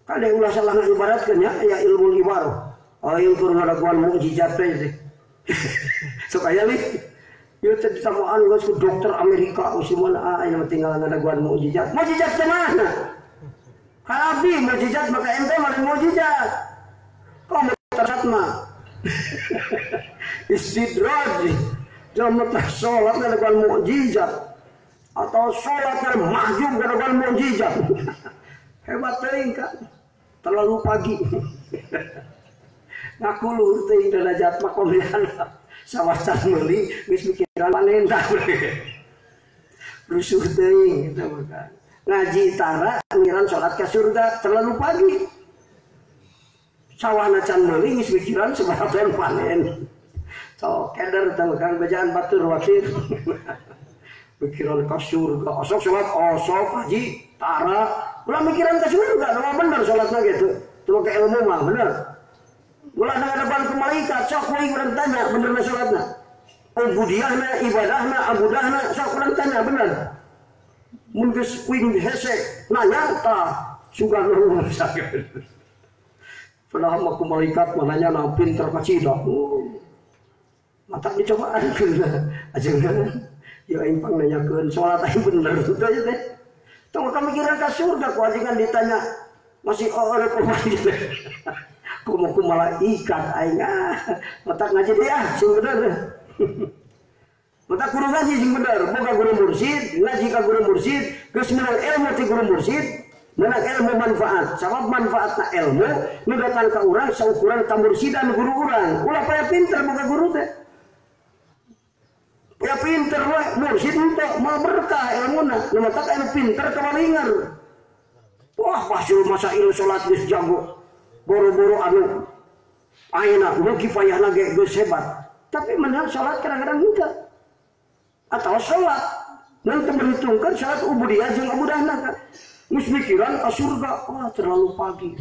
Kada ulah salah ibaratkeun ya ilmu ibarah. Oh, ilmu ngadaguan mukjizat teh. Supaya li ieu teh disamaan geus ku dokter Amerika usimun aya tinggal ngadaguan mukjizat. Mukjizat teh mana? Kalabi mukjizat maka ente mah mukjizat. Kamu tersat mah. Istidraj. Jangan tak sholat ngadaguan mukjizat atau sholat yang mahjub ngadaguan mukjizat. Hebat teuing kan. Terlalu pagi. Ngaku luhur teuing derajat mah komean. Sawacan meuli geus mikiran panen tah. Rusuh teuing eta mah. Ngaji tara mikiran salat ka surga terlalu pagi. Sawahna can meuli geus mikiran sabaraha panen. So keder tah kang bejaan batur wakil. Mikiran ka surga, osok salat osok haji tara. Ulah mikiran ka surga, nama bener salatna gitu. Cuma ke ilmu mah bener. Ulah ada depan ke malaikat, sok kuing urang tanya benerna salatna. Ubudiyahna, ibadahna, abudahna, sok urang tanya bener. Mun geus kuing hese nanya tah sugan urang sakit. Padahal mah ku malaikat mah nanya na pinter ka cidak. Mata dicobaan keun. Ajeunna. Ya aing pang nanyakeun salat aing bener teh teh. Tong kami kira ke surga ku ajengan ditanya masih orang pemain. Ku malaikat aing mata ngaji dia sing bener. Mata guru ngaji sing bener, boga guru mursyid, ngaji ka guru mursyid, geus meunang ilmu ti guru mursyid, meunang ilmu manfaat. Sabab manfaatna ilmu nu datang ka urang saukuran kamursidan guru urang. Ulah paya pinter boga guru teh. Ya pinter we mursyid ente mau berkah ilmuna nu matak anu pinter kawalingar. Wah pasul masail salat geus jago boro-boro anu ayeuna nu kifayahna ge geus hebat tapi menang salat kadang-kadang henteu atau salat nan teu berhitungkeun salat ubudiyah jeung abudahna kan geus mikiran ka surga wah terlalu pagi.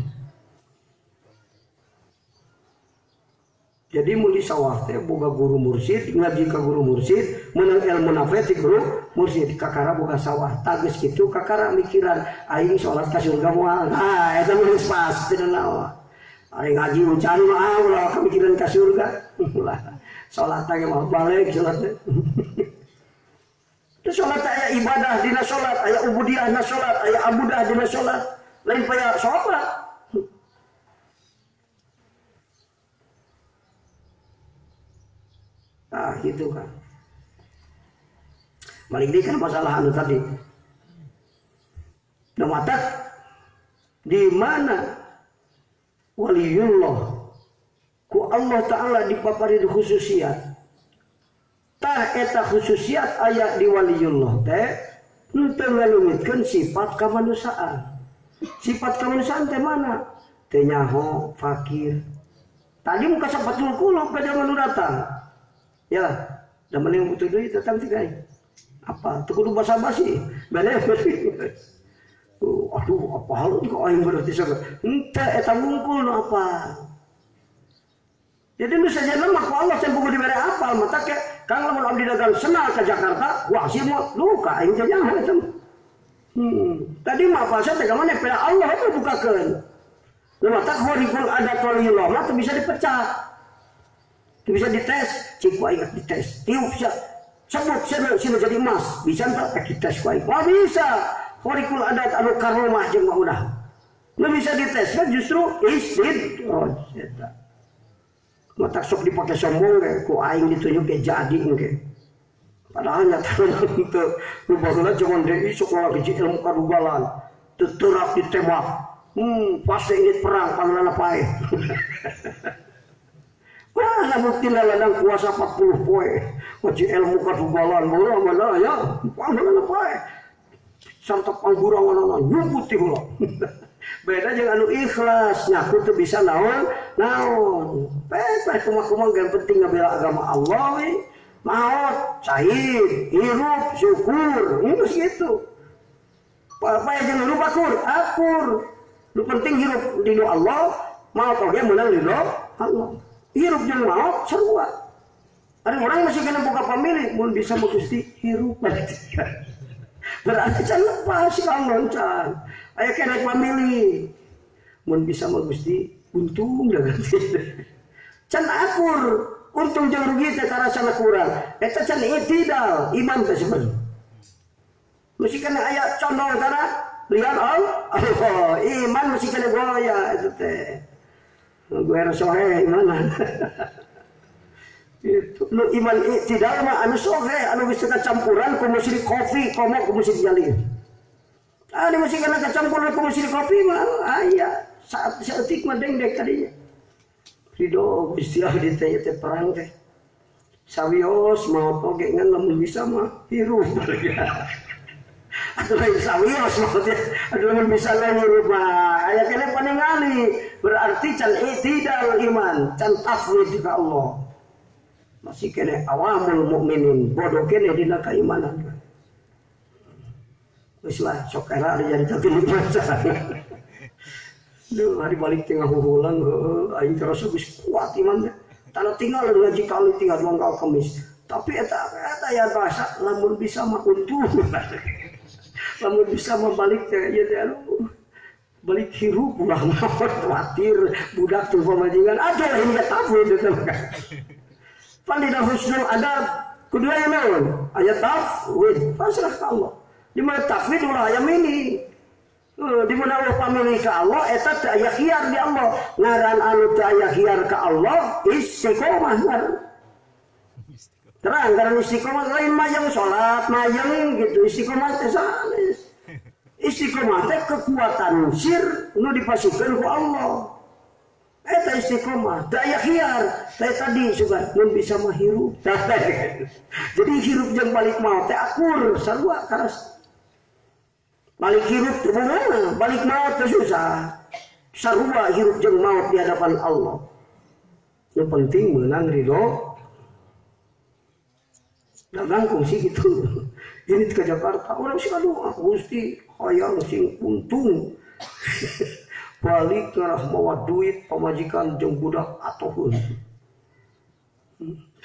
Jadi muli sawah teh boga guru mursyid, ngaji ka guru mursyid, meunang ilmu nafe ti guru mursyid, kakara boga sawah. Tagis kitu kakara mikiran aing salat ka surga moal. Ah eta mah geus pas teu naon. Aing ngaji ucan mah ulah kamikiran ka surga. Ulah salat teh mah balik salat teh. Teu salat aya ibadah dina salat, aya ubudiyah dina salat, aya abudah dina salat. Lain paya salat. Nah gitu kan. Balik kan masalah anu tadi. Nah matak di mana waliullah ku Allah Ta'ala dipapari khususiat. Tah eta khususiat aya di waliullah teh henteu ngalumitkeun sifat kamanusiaan. Sifat kamanusiaan teh mana? Teu nyaho fakir. Tadi muka sabatul kulub ka zaman nu datang. Ya, zaman yang butuh duit datang tiga. Apa? Tuh kudu basa-basi. Balik. Aduh, apa hal kok aing berarti saga. Henteu eta wungkul apa? Jadi nu sajana mah ku Allah can kudu dibere apal mata ke kang lamun abdi dagang senal ke Jakarta, wah sih mah luka aing teh jangan eta. Tadi mah apa saya teh gamane pela Allah itu bukakeun. Nu mata horikul adat walillah mah teu bisa dipecah. Itu bisa dites, cik ku aing dites. Tiup sia sebut sina jadi emas, bisa enggak dites ku aing? Wah bisa. Horikul adat anu karomah jeung mah udah. Nu bisa dites kan justru istid. Oh, eta. Mata sok dipake sombong ge ku aing ditunjuk ge jadi engke. Padahal nyata itu nu baheula cuman deui sekolah hiji ilmu kadugalan. Teu teurak ditembak. Pasti ini perang panglana pae. Wah, bukti ladang kuasa 40 poe. Ngaji ilmu kadugalan bola mana ya? Panggulana pae. Santap panggurangan nyuputi heula. Beda jeung anu ikhlas, nyaku teu bisa naon. Peh kumaha yang penting ngabela agama Allah we. Maot, syahid, hirup, syukur. Ini gitu. Apa yang lu akur. Lu penting hirup di Allah, maot oge meunang ridho Allah. Hirup jeung maot sarua. Ada orang masih kena buka pamili, mun bisa mau Gusti hirup berarti. Berarti can lepas kalau can. Aya kena pamili. Mun bisa mau Gusti untung dah ganti. Can akur, untung jeung rugi teh karasana kurang. Eta can itidal iman teh sebenarnya. Mesti kena aya condong kana lian Allah. Iman mesti kena goya itu teh. Gue sohe imanan. Itu lu iman tidak mah anu sohe anu geus campuran ku musyrik kopi komo ku musyrik jalil. Anu mesti kana kacampuran ku musyrik kopi mah aya saeutik mah dengdek kadinya. Ridho Gusti Allah di teh perang teh. Sawios maot oge ngan lamun bisa mah hirup. Atuh lain sawios maksudnya. Aduh lamun bisa lain hirup mah aya kene paningali berarti can itidal iman, can tafwid ka Allah. Masih kena awamul mukminin bodoh kena dina keimanan. Wis lah sok era jadi tapi masa. Duh hari balik tengah huhulang aing terasa geus kuat iman. Tana tinggal ngaji kali tinggal mangkal kemis. Tapi eta ya bahasa lamun bisa mah untung. Lamun bisa mah balik teh ieu teh aduh. Balik hirup ulah mah khawatir budak tuh pamajikan aduh ini tafwid itu. Falidah husnul adab kedua yang naon ayat tafwid pasrah ke Allah di mana tafwid ulah ayam ini di mana Allah pamilih ke Allah eta teu aya khiar di Allah ngaran anu teu aya khiar ke Allah istiqomah terang ngaran istiqomah lain mayang salat mayang gitu istiqomah teh sanes istiqomah teh kekuatan sir nu dipasikeun ku Allah. Eta istiqomah, daya khiar, saya tadi juga mun bisa mah hirup. Jadi hirup jeung balik maut teh akur sarua karas. Balik hirup teh mana? Balik maut teh susah. Sarua hirup jeung maut di hadapan Allah. Yang penting menang ridho. Dagang kongsi gitu. Ini ke Jakarta, orang sih aduh Gusti hayang sing untung. Balik ngarah mawa duit pamajikan jeung budak atoheun.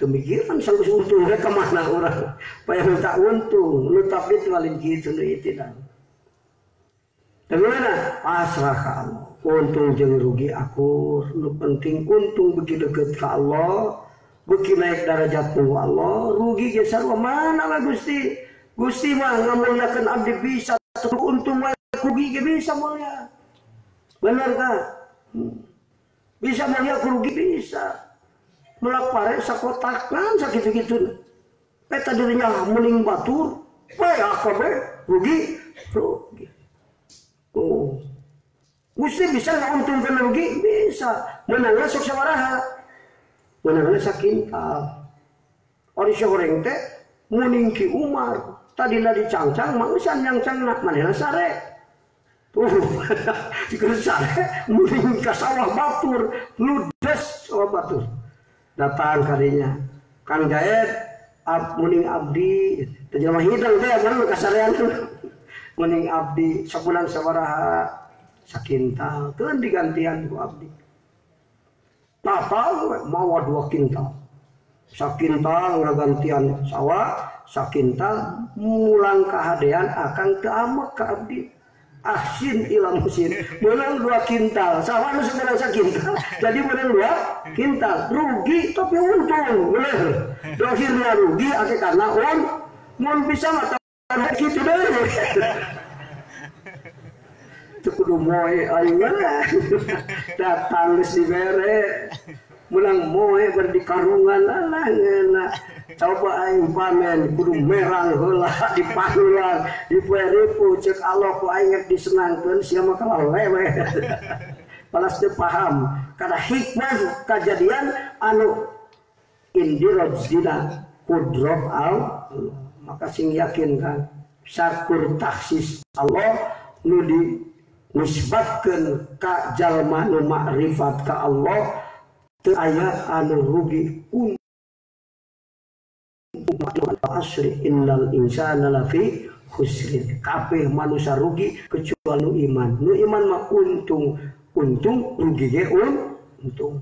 Demikian sanggeus untung ka mana urang. Paya minta untung, nu tapi paling kitu nu tidak. Bagaimana? Pasrah ka Allah. Untung jeung rugi akur, nu penting untung beuki deukeut ka Allah, beuki naik derajat ku Allah, rugi ge sarua mana we Gusti? Gusti mah ngamulyakeun abdi bisa, untung we rugi ge bisa mulia. Benar kan? Bisa melihat rugi bisa. Melapare sakotakan sakitu-kitu. Eta dirinya mending batur. Bae akabe rugi. Oh. Gusti bisa nguntungkeun rugi? Bisa. Menangna sok sabaraha? Menangna sakintal. Ori goreng teh muning Ki Umar. Tadina dicangcang mangsan nyangcangna manehna sare. Jika sare muring ka sawah batur ludes sawah batur datang kadinya Kang Jaed muning abdi terjemah hidang teh kan kasarean muning abdi sabulan sabaraha sakintal keun digantian ku abdi total mawa 2 kintal sakintal ngagantian sawah sakintal mulang kahadean akan teu amek ka abdi ahsin ila musin menang 2 kintal sawah nu sebenarnya sakintal jadi menang 2 kintal rugi tapi untung bener akhirnya rugi ake karena mun bisa mata kitu deui teu kudu moe aing datang geus dibere menang moe berdikarungan lah ngeuna coba aing pamen kudu merang heula di pahulan di pueripu cek Allah ku aing disenangkeun sia mah kalalewe palas teu paham kada hikmah kejadian anu indirajina kudrat Allah maka sing yakin kan syakur taksis Allah nu dinisbatkeun ka jalma nu makrifat ka Allah teu aya anu rugi asri innal insana lafi khusrin kabeh manusia rugi kecuali nu iman mah untung rugi ge untung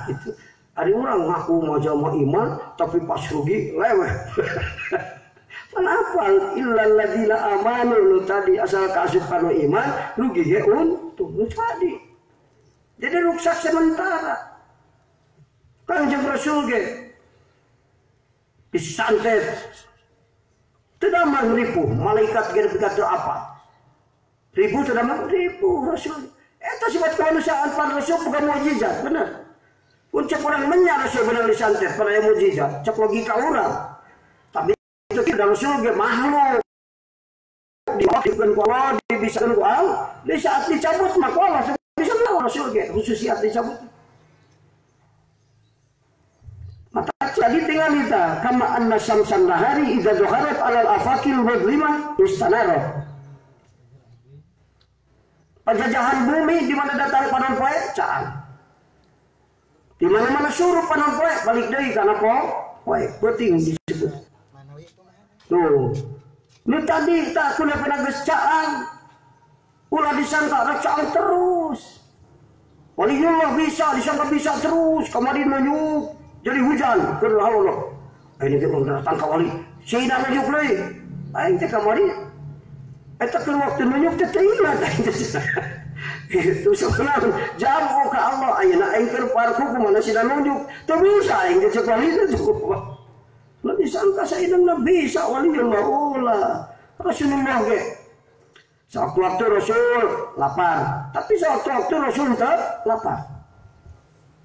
gitu Ada orang ngaku mau jamaah iman tapi pas rugi leweh. Kenapa? Illal ladzina amanu tadi asal kaasupan iman rugi ge untung tadi. Jadi rusak sementara. Kanjeng Rasul ge disantet. Tidak ribu malaikat ge berkata apa? Ribu tidak ribu Rasul. Eta sifat kemanusiaan para Rasul bukan mukjizat, benar. Puncak orang menyar Rasul benar disantet pada yang mukjizat, cek logika orang. Tapi itu kita Rasul ge makhluk. Diberikan Allah, dibisakan Allah. Di saat dicabut maka Allah bisa tahu Rasul ge khususiyat dicabut. Maka jadi tinggal kita kama anna samsan nahari idza zuharat alal afakil mudlimah istanarat. Penjajahan bumi di mana datang panon poe caan. Di mana-mana suruh panon poe balik deui kana poe penting disebut. Tuh. Nu tadi tak kuna pernah geus caan. Ulah disangka caan terus. Waliullah bisa disangka bisa terus kamari nunjuk jadi hujan keur Allah. Ini ge datang ka wali. Sina nunjuk deui. Aing teh kamari eta keur waktu nunjuk teh teu ingat itu sebenarnya jamu ke Allah ayeuna aing keur parku kumaha sida nunjuk teu bisa aing teh cek wali teh lebih sangka saeunna bisa waliullah ulah Rasulullah ge sewaktu Rasul lapar tapi sewaktu Rasul teu lapar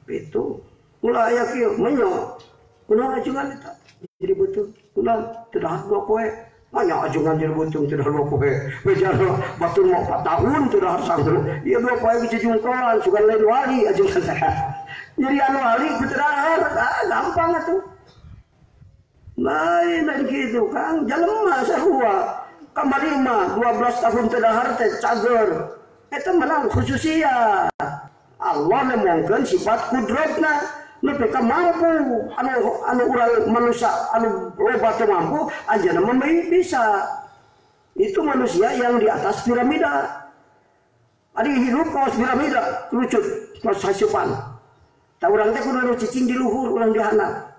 itu ulah aya kieu menyo kunaon ajengan eta jadi betul kunaon teu dahar dua poe banyak ajangan jadi buntung tidak dua poe. Bejar batu mau 4 tahun tidak harus sanggup. Iya 2 poe bisa jungkolan sugan lain wali ajangan saya. Jadi anu wali putra gampang atuh. Lain gitu Kang, jelema sarua. Kamari mah 12 tahun teu dahar teh cager. Eta menang khususiyat. Allah nemongkeun sifat kudratna. Mereka mampu, anu urang manusia, anu loba teu mampu, anjeunna mah bisa. Itu manusia yang di atas piramida. Ari hidup kaos piramida, kerucut, kaos hasupan. Ta urang teh kudu anu cicing di luhur, urang di handap.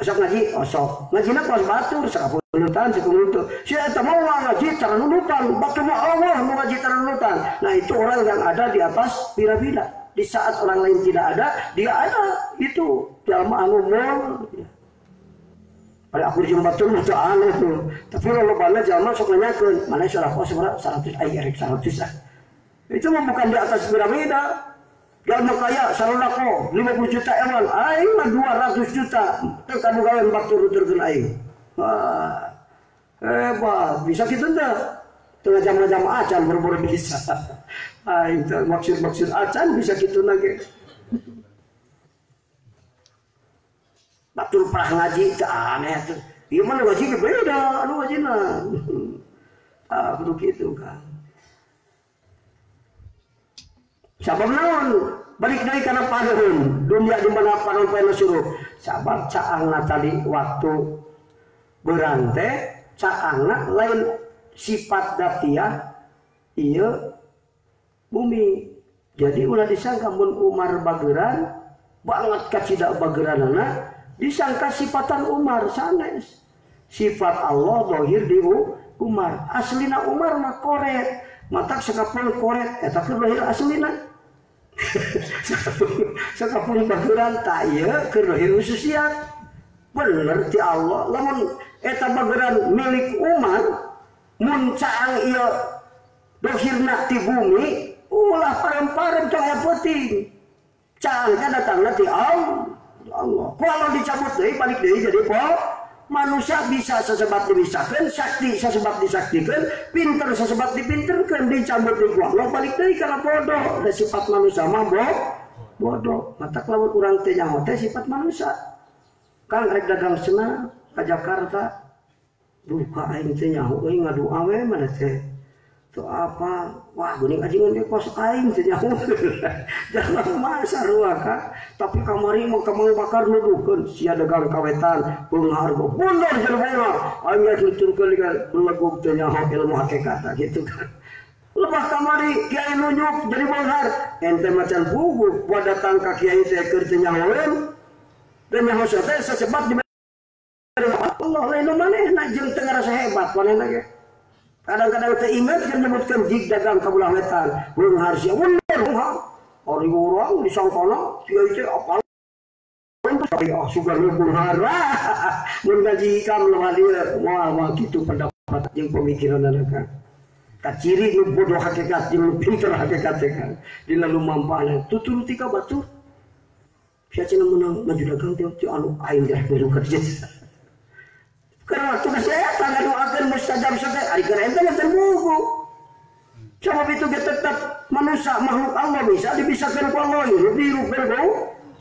Osok ngaji, osok. Ngajina kaos batur, sakapunten, sakumultu. Sia eta mah ngaji taranunutan, batu mah Allah nu ngaji taranunutan. Nah, itu orang yang ada di atas piramida. Di saat orang lain tidak ada, dia ada. Itu jalma anu mol. Pada aku di jembat itu aneh tuh. Tapi kalau bala jalma sok nanyakeun, mana sodako seberapa 100 rek 100 lah. Itu mah bukan di atas piramida. Jalma kaya sodako 50 juta ewan, aing mah 200 juta. Teu kanu gawean batur-baturkeun aing. Wah. Hebat, bisa kitu teh. Tengah jam-jam acan berburu bisa. Itu maksud acan bisa gitu lagi. Batul pernah ngaji itu aneh tuh. Gimana ngaji beda, anu ngajina. Kudu gitu kan. Sabab naon? Balik deui kana paneun. Dunia di mana paneun poe suruh. Sabab caangna tadi waktu berante, caangna lain sifat datiah iya bumi. Jadi ulah disangka mun Umar bageran banget kacidak bageranana disangka sifatan Umar sanes. Sifat Allah zahir di Umar. Aslina Umar mah koret. Matak sakapun koret eta keur lahir aslina. Sakapun bageran ta ieu keur lahir khususiyat. Bener ti Allah lamun eta bageran milik Umar mun caang ieu dohirna ti bumi ulah parem-parem cahaya peuting caang ka datangna ti Allah. Kalau dicabut deui balik deui jadi manusia bisa sesebat dibisakeun, sakti sesebat disaktikeun, pinter sesebat dipinterkeun, dicabut deui Allah balik deui kana bodoh. Da sifat manusia mah bodoh. Mata lamun urang teh nyaho teh sifat manusia. Kang rek dagang cenah ka Jakarta duka aing teh nyaho euy ngadu awe mana teh tuh apa wah geuning ajengan ge kos aing teh nyaho jangan mah sarua ka tapi kamari mah kamang bakar nuduhkeun sia dagang kawetan beunghar go bundar jelema aing geus nuturkeun ka legug teh nyaho ilmu hakikat gitu kan lebah kamari kiai nunjuk jadi beunghar ente macan bubuh buat datang ka kiai teh keur teh nyahoeun Dan yang harus teh sesebat di Allah lain manehna jeung teu ngarasa hebat manehna ge. Kadang-kadang teu inget kan nyebutkeun jig dagang ka belah wetan. Beung harsia bener ori urang disangkana kieu teh apal. Oh sugar bunghara. Mun gaji kam lu hadir moal kitu pendapat jeung pemikiran anak. Ciri nu bodoh hakikat jeung nu pinter hakikat kan. Dina lu mampana tuturuti ka batur. Sia cenah menang maju dagang teh anu aing dah beru kerja. Karena waktu saya tangan doakan mustajab saja. Ari kana ente mah terbuku. Coba itu kita tetap manusia makhluk Allah bisa dipisahkan ku Allah lebih rupa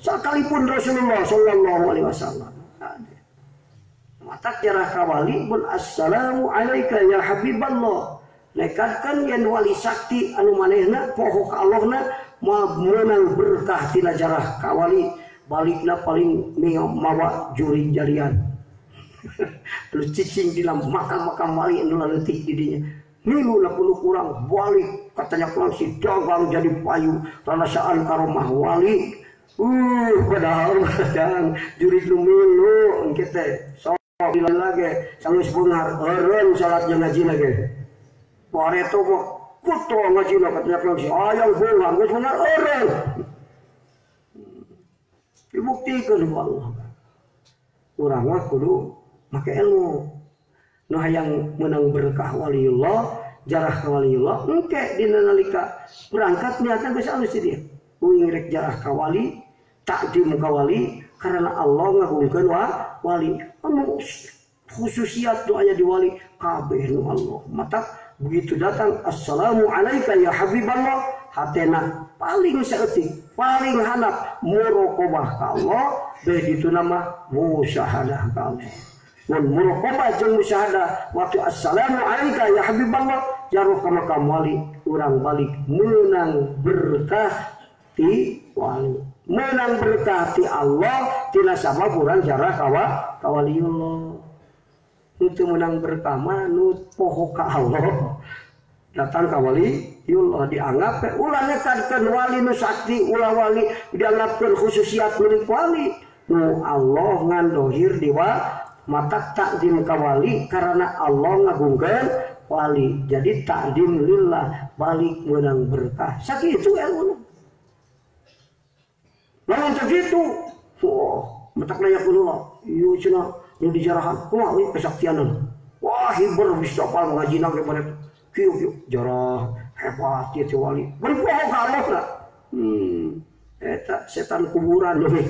sekalipun Rasulullah sallallahu alaihi wasallam. Mata cara kawali pun assalamu alayka ya habiballah. Nekatkan yang wali sakti anu manehna poho ka Allahna meunang berkah tina jarah kawali balikna paling mawa juri jarian. Terus cicing di dalam makam-makam wali anu leutik di dinya. Milu na puluh kurang balik katanya kurang si dagang jadi payu ranasaan karomah wali. Padahal kadang juri lu milu kita sok bilang lagi sanggeus beungar eureun salat jeung ngaji lagi. Pareto mah kutu ngaji na katanya kurang si ayang beungar geus beungar eureun. Dibuktikan ku Allah. Urang mah kudu make ilmu. Nu hayang menang berkah waliullah, jarah ka waliullah, engke dina nalika berangkat niatan geus alus dia. Uing rek jarah ka wali, takdim ka wali karena Allah ngagungkeun wali. Anu khususiat doanya di wali kabeh nu Allah. Mata begitu datang assalamu alayka ya habiballah, hatena paling saeutik, paling handap muraqabah ka Allah, beh ditu nama musyahadah ka Allah. Mun muraqabah jeung musyahadah waktu assalamu alayka ya habiballah jaruh ka makam wali urang balik meunang berkah ti wali. Meunang berkah ti Allah tina sabab urang jarah ka waliullah. Nu teu meunang berkah mah nu poho ka Allah. Datang ka waliullah dianggap ulah nekadkeun wali nu sakti ulah wali dianggapkeun khususiat milik wali. Nu Allah ngandohir di mata takdim ka wali karena Allah ngagungkeun wali. Jadi takdim lillah balik meunang berkah. Sakitu ilmu. Lamun teh kitu, matak layakulullah. Ieu cenah nu dijarahan. Kumaha we kesaktianan. Wah, hiber bisa apal ngajina ge bare. Kieu jarah hebat ieu teh wali. Bari poho ka Allah. Eta setan kuburan lebih.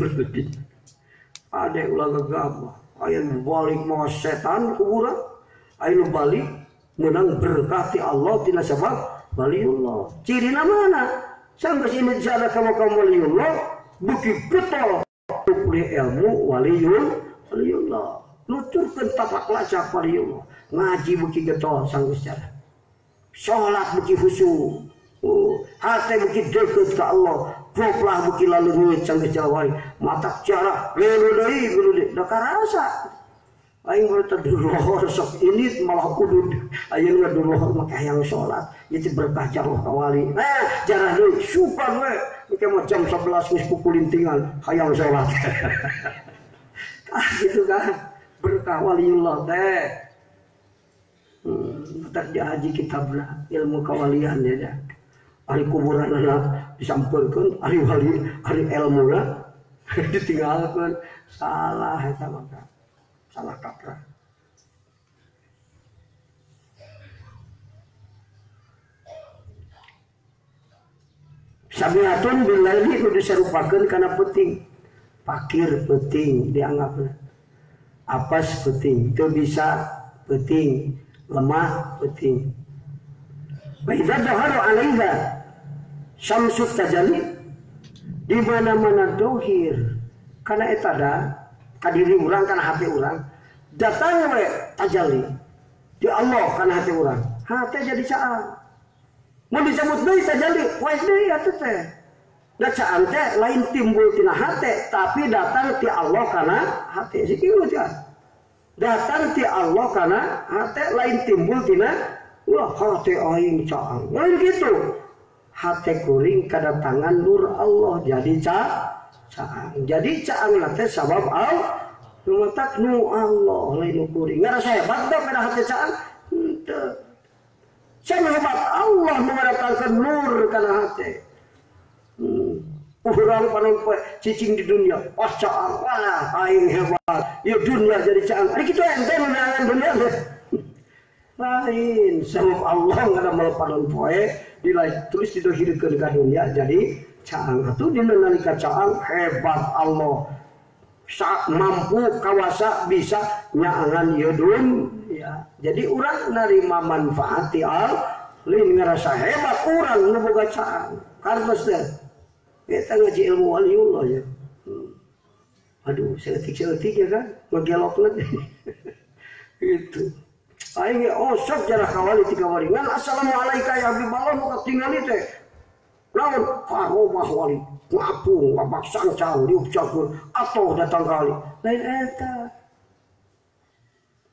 Ade ulah gagah. Ayeuna balik mah setan kuburan, ayeuna balik menang berkah ti Allah tina sabab waliullah. Cirina mana? Sanggeus ini jada ka makam waliullah, beuki betul tupli ilmu waliullah. Nuturkeun tapak lacak waliullah. Ngaji beuki getol sanggeus jada. Salat beuki khusyuk. Hate beuki deukeut ka Allah. Goplah beuki laleuweut sanggeus jawai. Matak cara lelu deui da karasa. Aing baru terdulohor sok ini malah kudud. Ayeuna dulohor mah hayang salat. Ieu berkah jarah ka wali. Jarah deui supan we. Engke mah jam 11 geus kukulintingan hayang salat. Gitu kan. Berkah waliullah teh. Tak diaji kitabna ilmu kawalian ya. Ari kuburan anak disampurkeun, ari wali, ari ilmuna ditinggalkeun. Salah eta maka. Salah kaprah. Sabihatun billahi kudu disarupakeun kana peuting. Fakir peuting dianggapna. Apes peuting, teu bisa peuting, lemah peuting. Wa idza dhaharu 'alaiha syamsut tajalli di mana-mana dohir kana eta da kadiri urang kana hati urang datang we tajalli di Allah kana hati urang hate jadi caan mun disebut deui tajalli wae deui atuh teh da caan teh lain timbul tina hate tapi datang ti Allah kana hate sakitu teh datang ti Allah kana hate lain timbul tina wah hate aing caan lain gitu hate kuring kedatangan nur Allah jadi caang. Jadi caang teh sabab Allah. Numatak nu Allah lain kuring. Ngarasa hebat dah pada hati caang. Henteu. Saya hebat Allah mendatangkan nur kana hati. Urang paling cicing di dunia. Wah caang, wah aing hebat. Ya dunia jadi caang. Ari kitu ente menangan dunia teh. Lain sebab Allah ngada melepadan poe tulis didohirkeun ka dunia jadi caang. Atuh dina nalika caang hebat Allah. Mampu kawasa bisa nyaangan yudun ya. Jadi orang narima manfaati lain ngerasa hebat orang nu boga caang. Kartos teh kita ngaji ilmu waliullah ya. Aduh seletik ya kan ngegelokna itu aing osok jarah kawali ti kawali ngan assalamualaikum ya habiballah nu tingali teh lawan paromah wali ngapung ngabak sancang diucapkeun atoh datang kali lain eta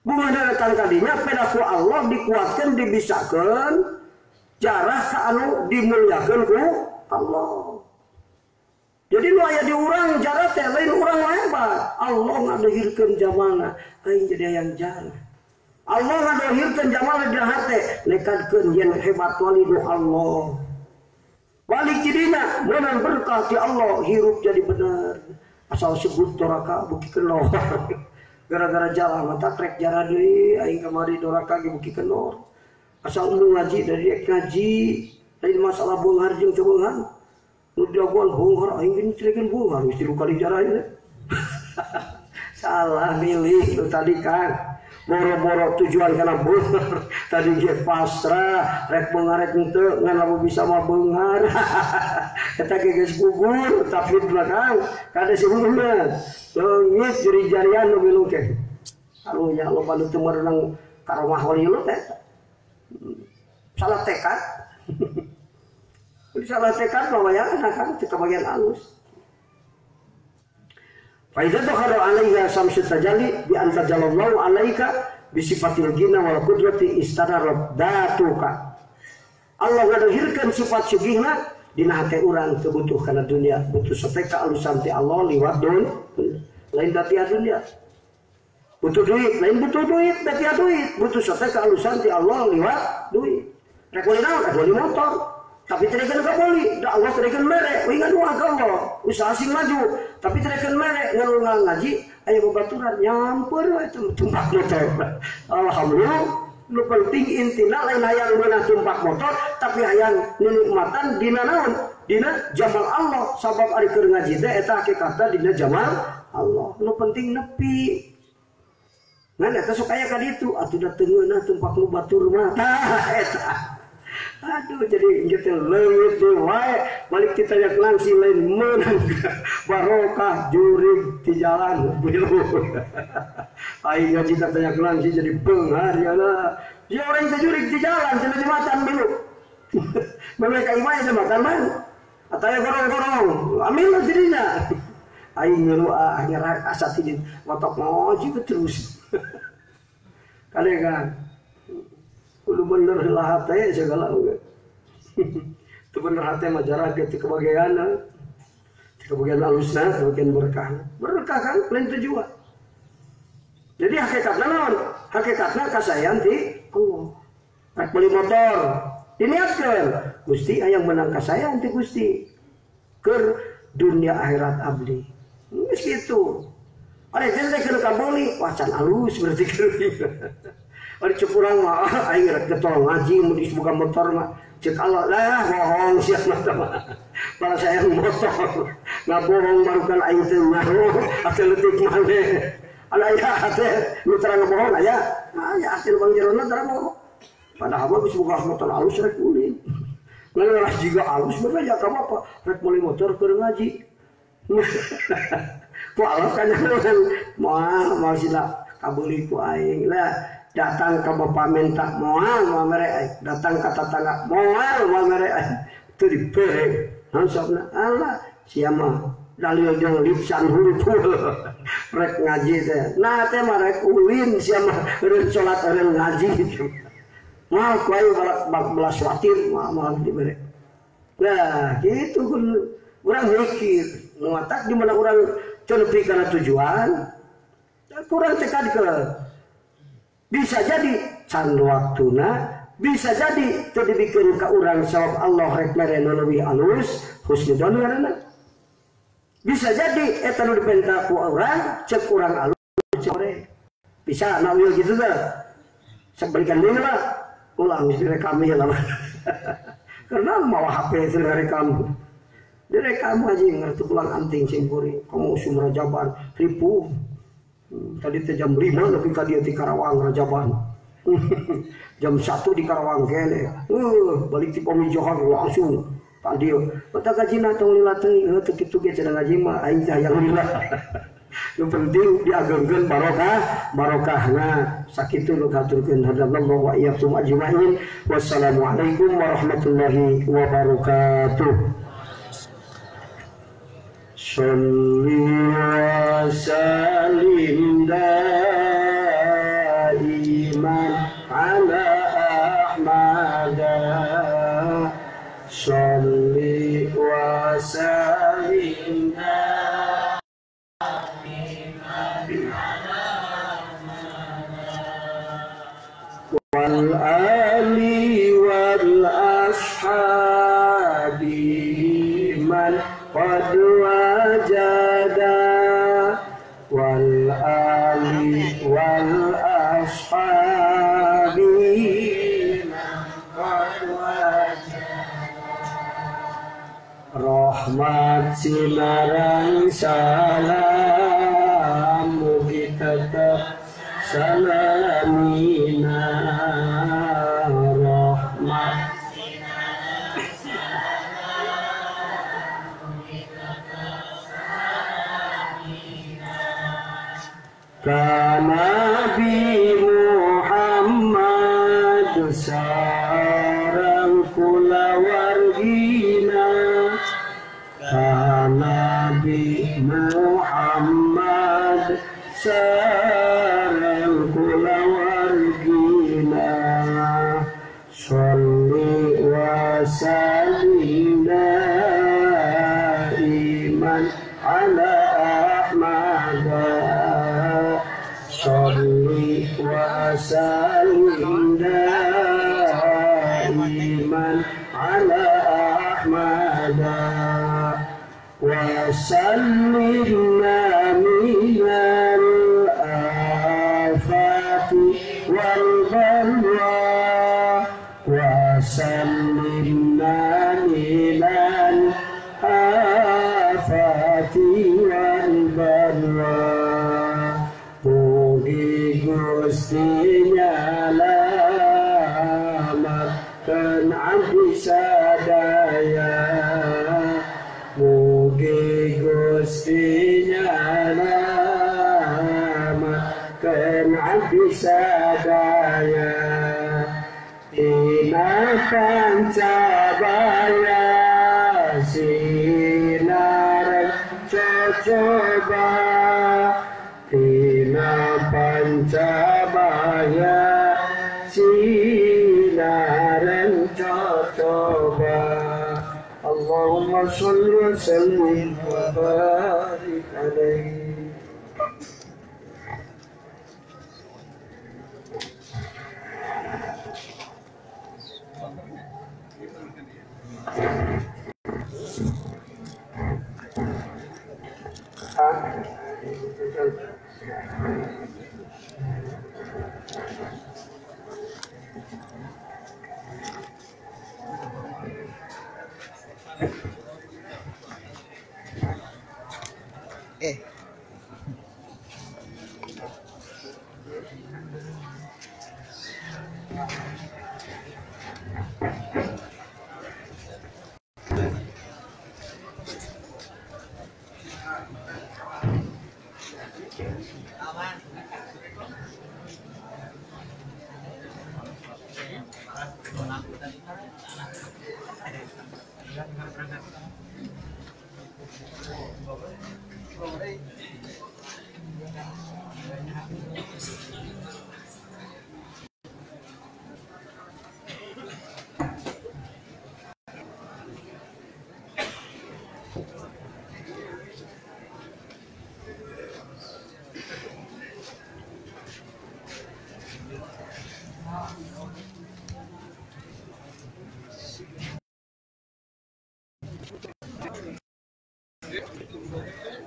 bumana datang kalinya pedaku Allah dikuatkan dibisakeun jarah ka anu dimulyakeun ku Allah. Jadi nu aya di urang jarah teh lain urang hebat. Allah ngadahirkeun jamalna aing jadi hayang jarah. Allah ngadahirkeun jamalna di hate nekadkeun yen hebat wali nu Allah. Balik jadinya, meunang berkah ti Allah hirup jadi benar. Asal sebut doraka bukikeun lor. Gara-gara jalan mata krek jarah deui aing kamari doraka ge bukikeun lor. Asal nu ngaji dari ngaji, lain masalah beunghar jeung teu beunghar. Nu daguan beunghar aing geuning cilekeun beunghar geus 3 kali jarah ieu. Salah milih nu tadi kan. Boro-boro tujuan karena beunghar tadi ge pasrah rek beunghar rek henteu ngan lamun bisa mah beunghar eta ge geus gugur tapi belakang kada sebenarnya leungit jeri jarian nu milu teh alunya lo panu teu merenang ka rumah wali lu teh salah tekad salah tekad mah ya kan teu kabagian alus. Faidah doharo alaiha samsu tajalli bi anta jalallahu alaika bisifatil gina wal qudrati istadarat datuka. Allah ngadahirkeun sifat sugihna dina hate urang teu butuh kana dunia, butuh sateka alusan ti Allah liwat lain dati dunia. Butuh duit, lain butuh duit, dati duit, butuh sateka alusan ti Allah liwat duit. Rek beli naon? Rek beli motor. Tapi tidak kena kaboli, dah Allah tidak kena merek, ingat doa Allah, usaha sing maju. Tapi tidak kena merek, ngalung ngaji, ayo babaturan nyamper, itu tumpak motor. Alhamdulillah, lu penting intina lain hayang meunah tumpak motor, tapi hayang nikmatan dina naon, dina jamal Allah. Sabab ari keur ngaji teh eta hakikatna dina jamal Allah. Lu penting nepi. Ngan eta sok aya ka ditu, atuh da teu ngeunah tumpak nu batur mah. Eta. Aduh jadi kita leungit wae balik kita yang langsung lain menang barokah jurig di jalan biru aing ngaji katanya langsung jadi beunghar ya lah ya orang teh jurig di jalan cenah di macan biru mereka imah ya makan man ataya gorong-gorong amin jadinya aing ngeulu akhir asa tidin motok ngoji terus kali kan udah bener lah hati segala itu bener hati majarah ke kebagian alusna kebagian berkah kan lain tujuan. Jadi hakikatnya naon? Hakikatnya kasayan ti Allah. Rek beli motor diniatkeun Gusti hayang menang kasayan ti Gusti keur dunia akhirat abdi geus kitu. Ari teh keur kabeli wacan alus berarti keur ari cukurang mah aing rek ketol ngaji mun disbuka motor mah cek Allah lah bohong sia mah bala saya motor ngabohong barukan aing teh ngaruh atuh leutik mane ala aya teh nu terang bohong aya hasil bang jerona terang bohong padahal mah geus buka motor alus rek ulin ngan jiga alus mah ya ka apa rek meuli motor keur ngaji ku Allah kan mau sila kabeli ku aing lah datang ke bapak minta moal merek datang ke tetangga moal merek itu diberi hansapna Allah siapa dalil jeung lisan huruful rek ngaji teh nah teh mah rek ulin siapa eureun salat eureun ngaji moal ku aing belas watir moal diberi lah gitu urang mikir Nuatak di mana orang cenepi karena tujuan, kurang tekad ke. Bisa jadi can waktuna, bisa jadi itu dibikin ke orang sabab Allah rek merena lebih alus husnudon karena. Bisa jadi eta nu dipenta ku orang cek kurang alus cek ore. Bisa nak wil gitu dah. Sebalikan deui lah. Ulang direkam ya lah. Karena mau HP direkam. Direkam aja ngerti pulang anting simpuri. Kamu sumber jaban ribu. Tadi jam 5 tapi tadi di Karawang Rajaban. Jam 1 di Karawang kene. Balik di Pamijahan langsung. Tadi mata kajina tong lila teuing teu kitu ge cenah ngaji mah aing hayang lila. Yang penting diagengkeun barokahna. Sakitu nu katurkeun hadallahu wa iyyakum ajmain. Wassalamualaikum warahmatullahi wabarakatuh. Shalli wa sallim daiman ala Ahmad. Shalli wa sallim wal ali wal ashabi man qad wajada wal ali wal ashabi man qad wajada rahmat sinarang salam mugi tetep salamina rahmat ka Nabi Muhammad sareng kulawargina ka Nabi Muhammad sareng kulawargina sholli wa sallim daiman ala Ahmad sholli wa sallim daiman ala Ahmad wa sallimna minal afati wal balwa wa sallimna minal afati wal balwa mugi Gusti nyalamatkeun abdi sadaya mugi Gusti nyalamatkeun abdi sadaya dina pancabaya sinareng cocoba dina pancabaya sinareng cocoba Allahumma sholli wa sallim wa barik alaihi.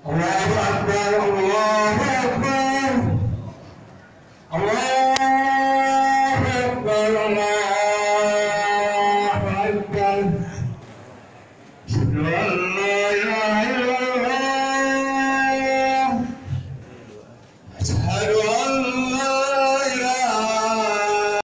Allahu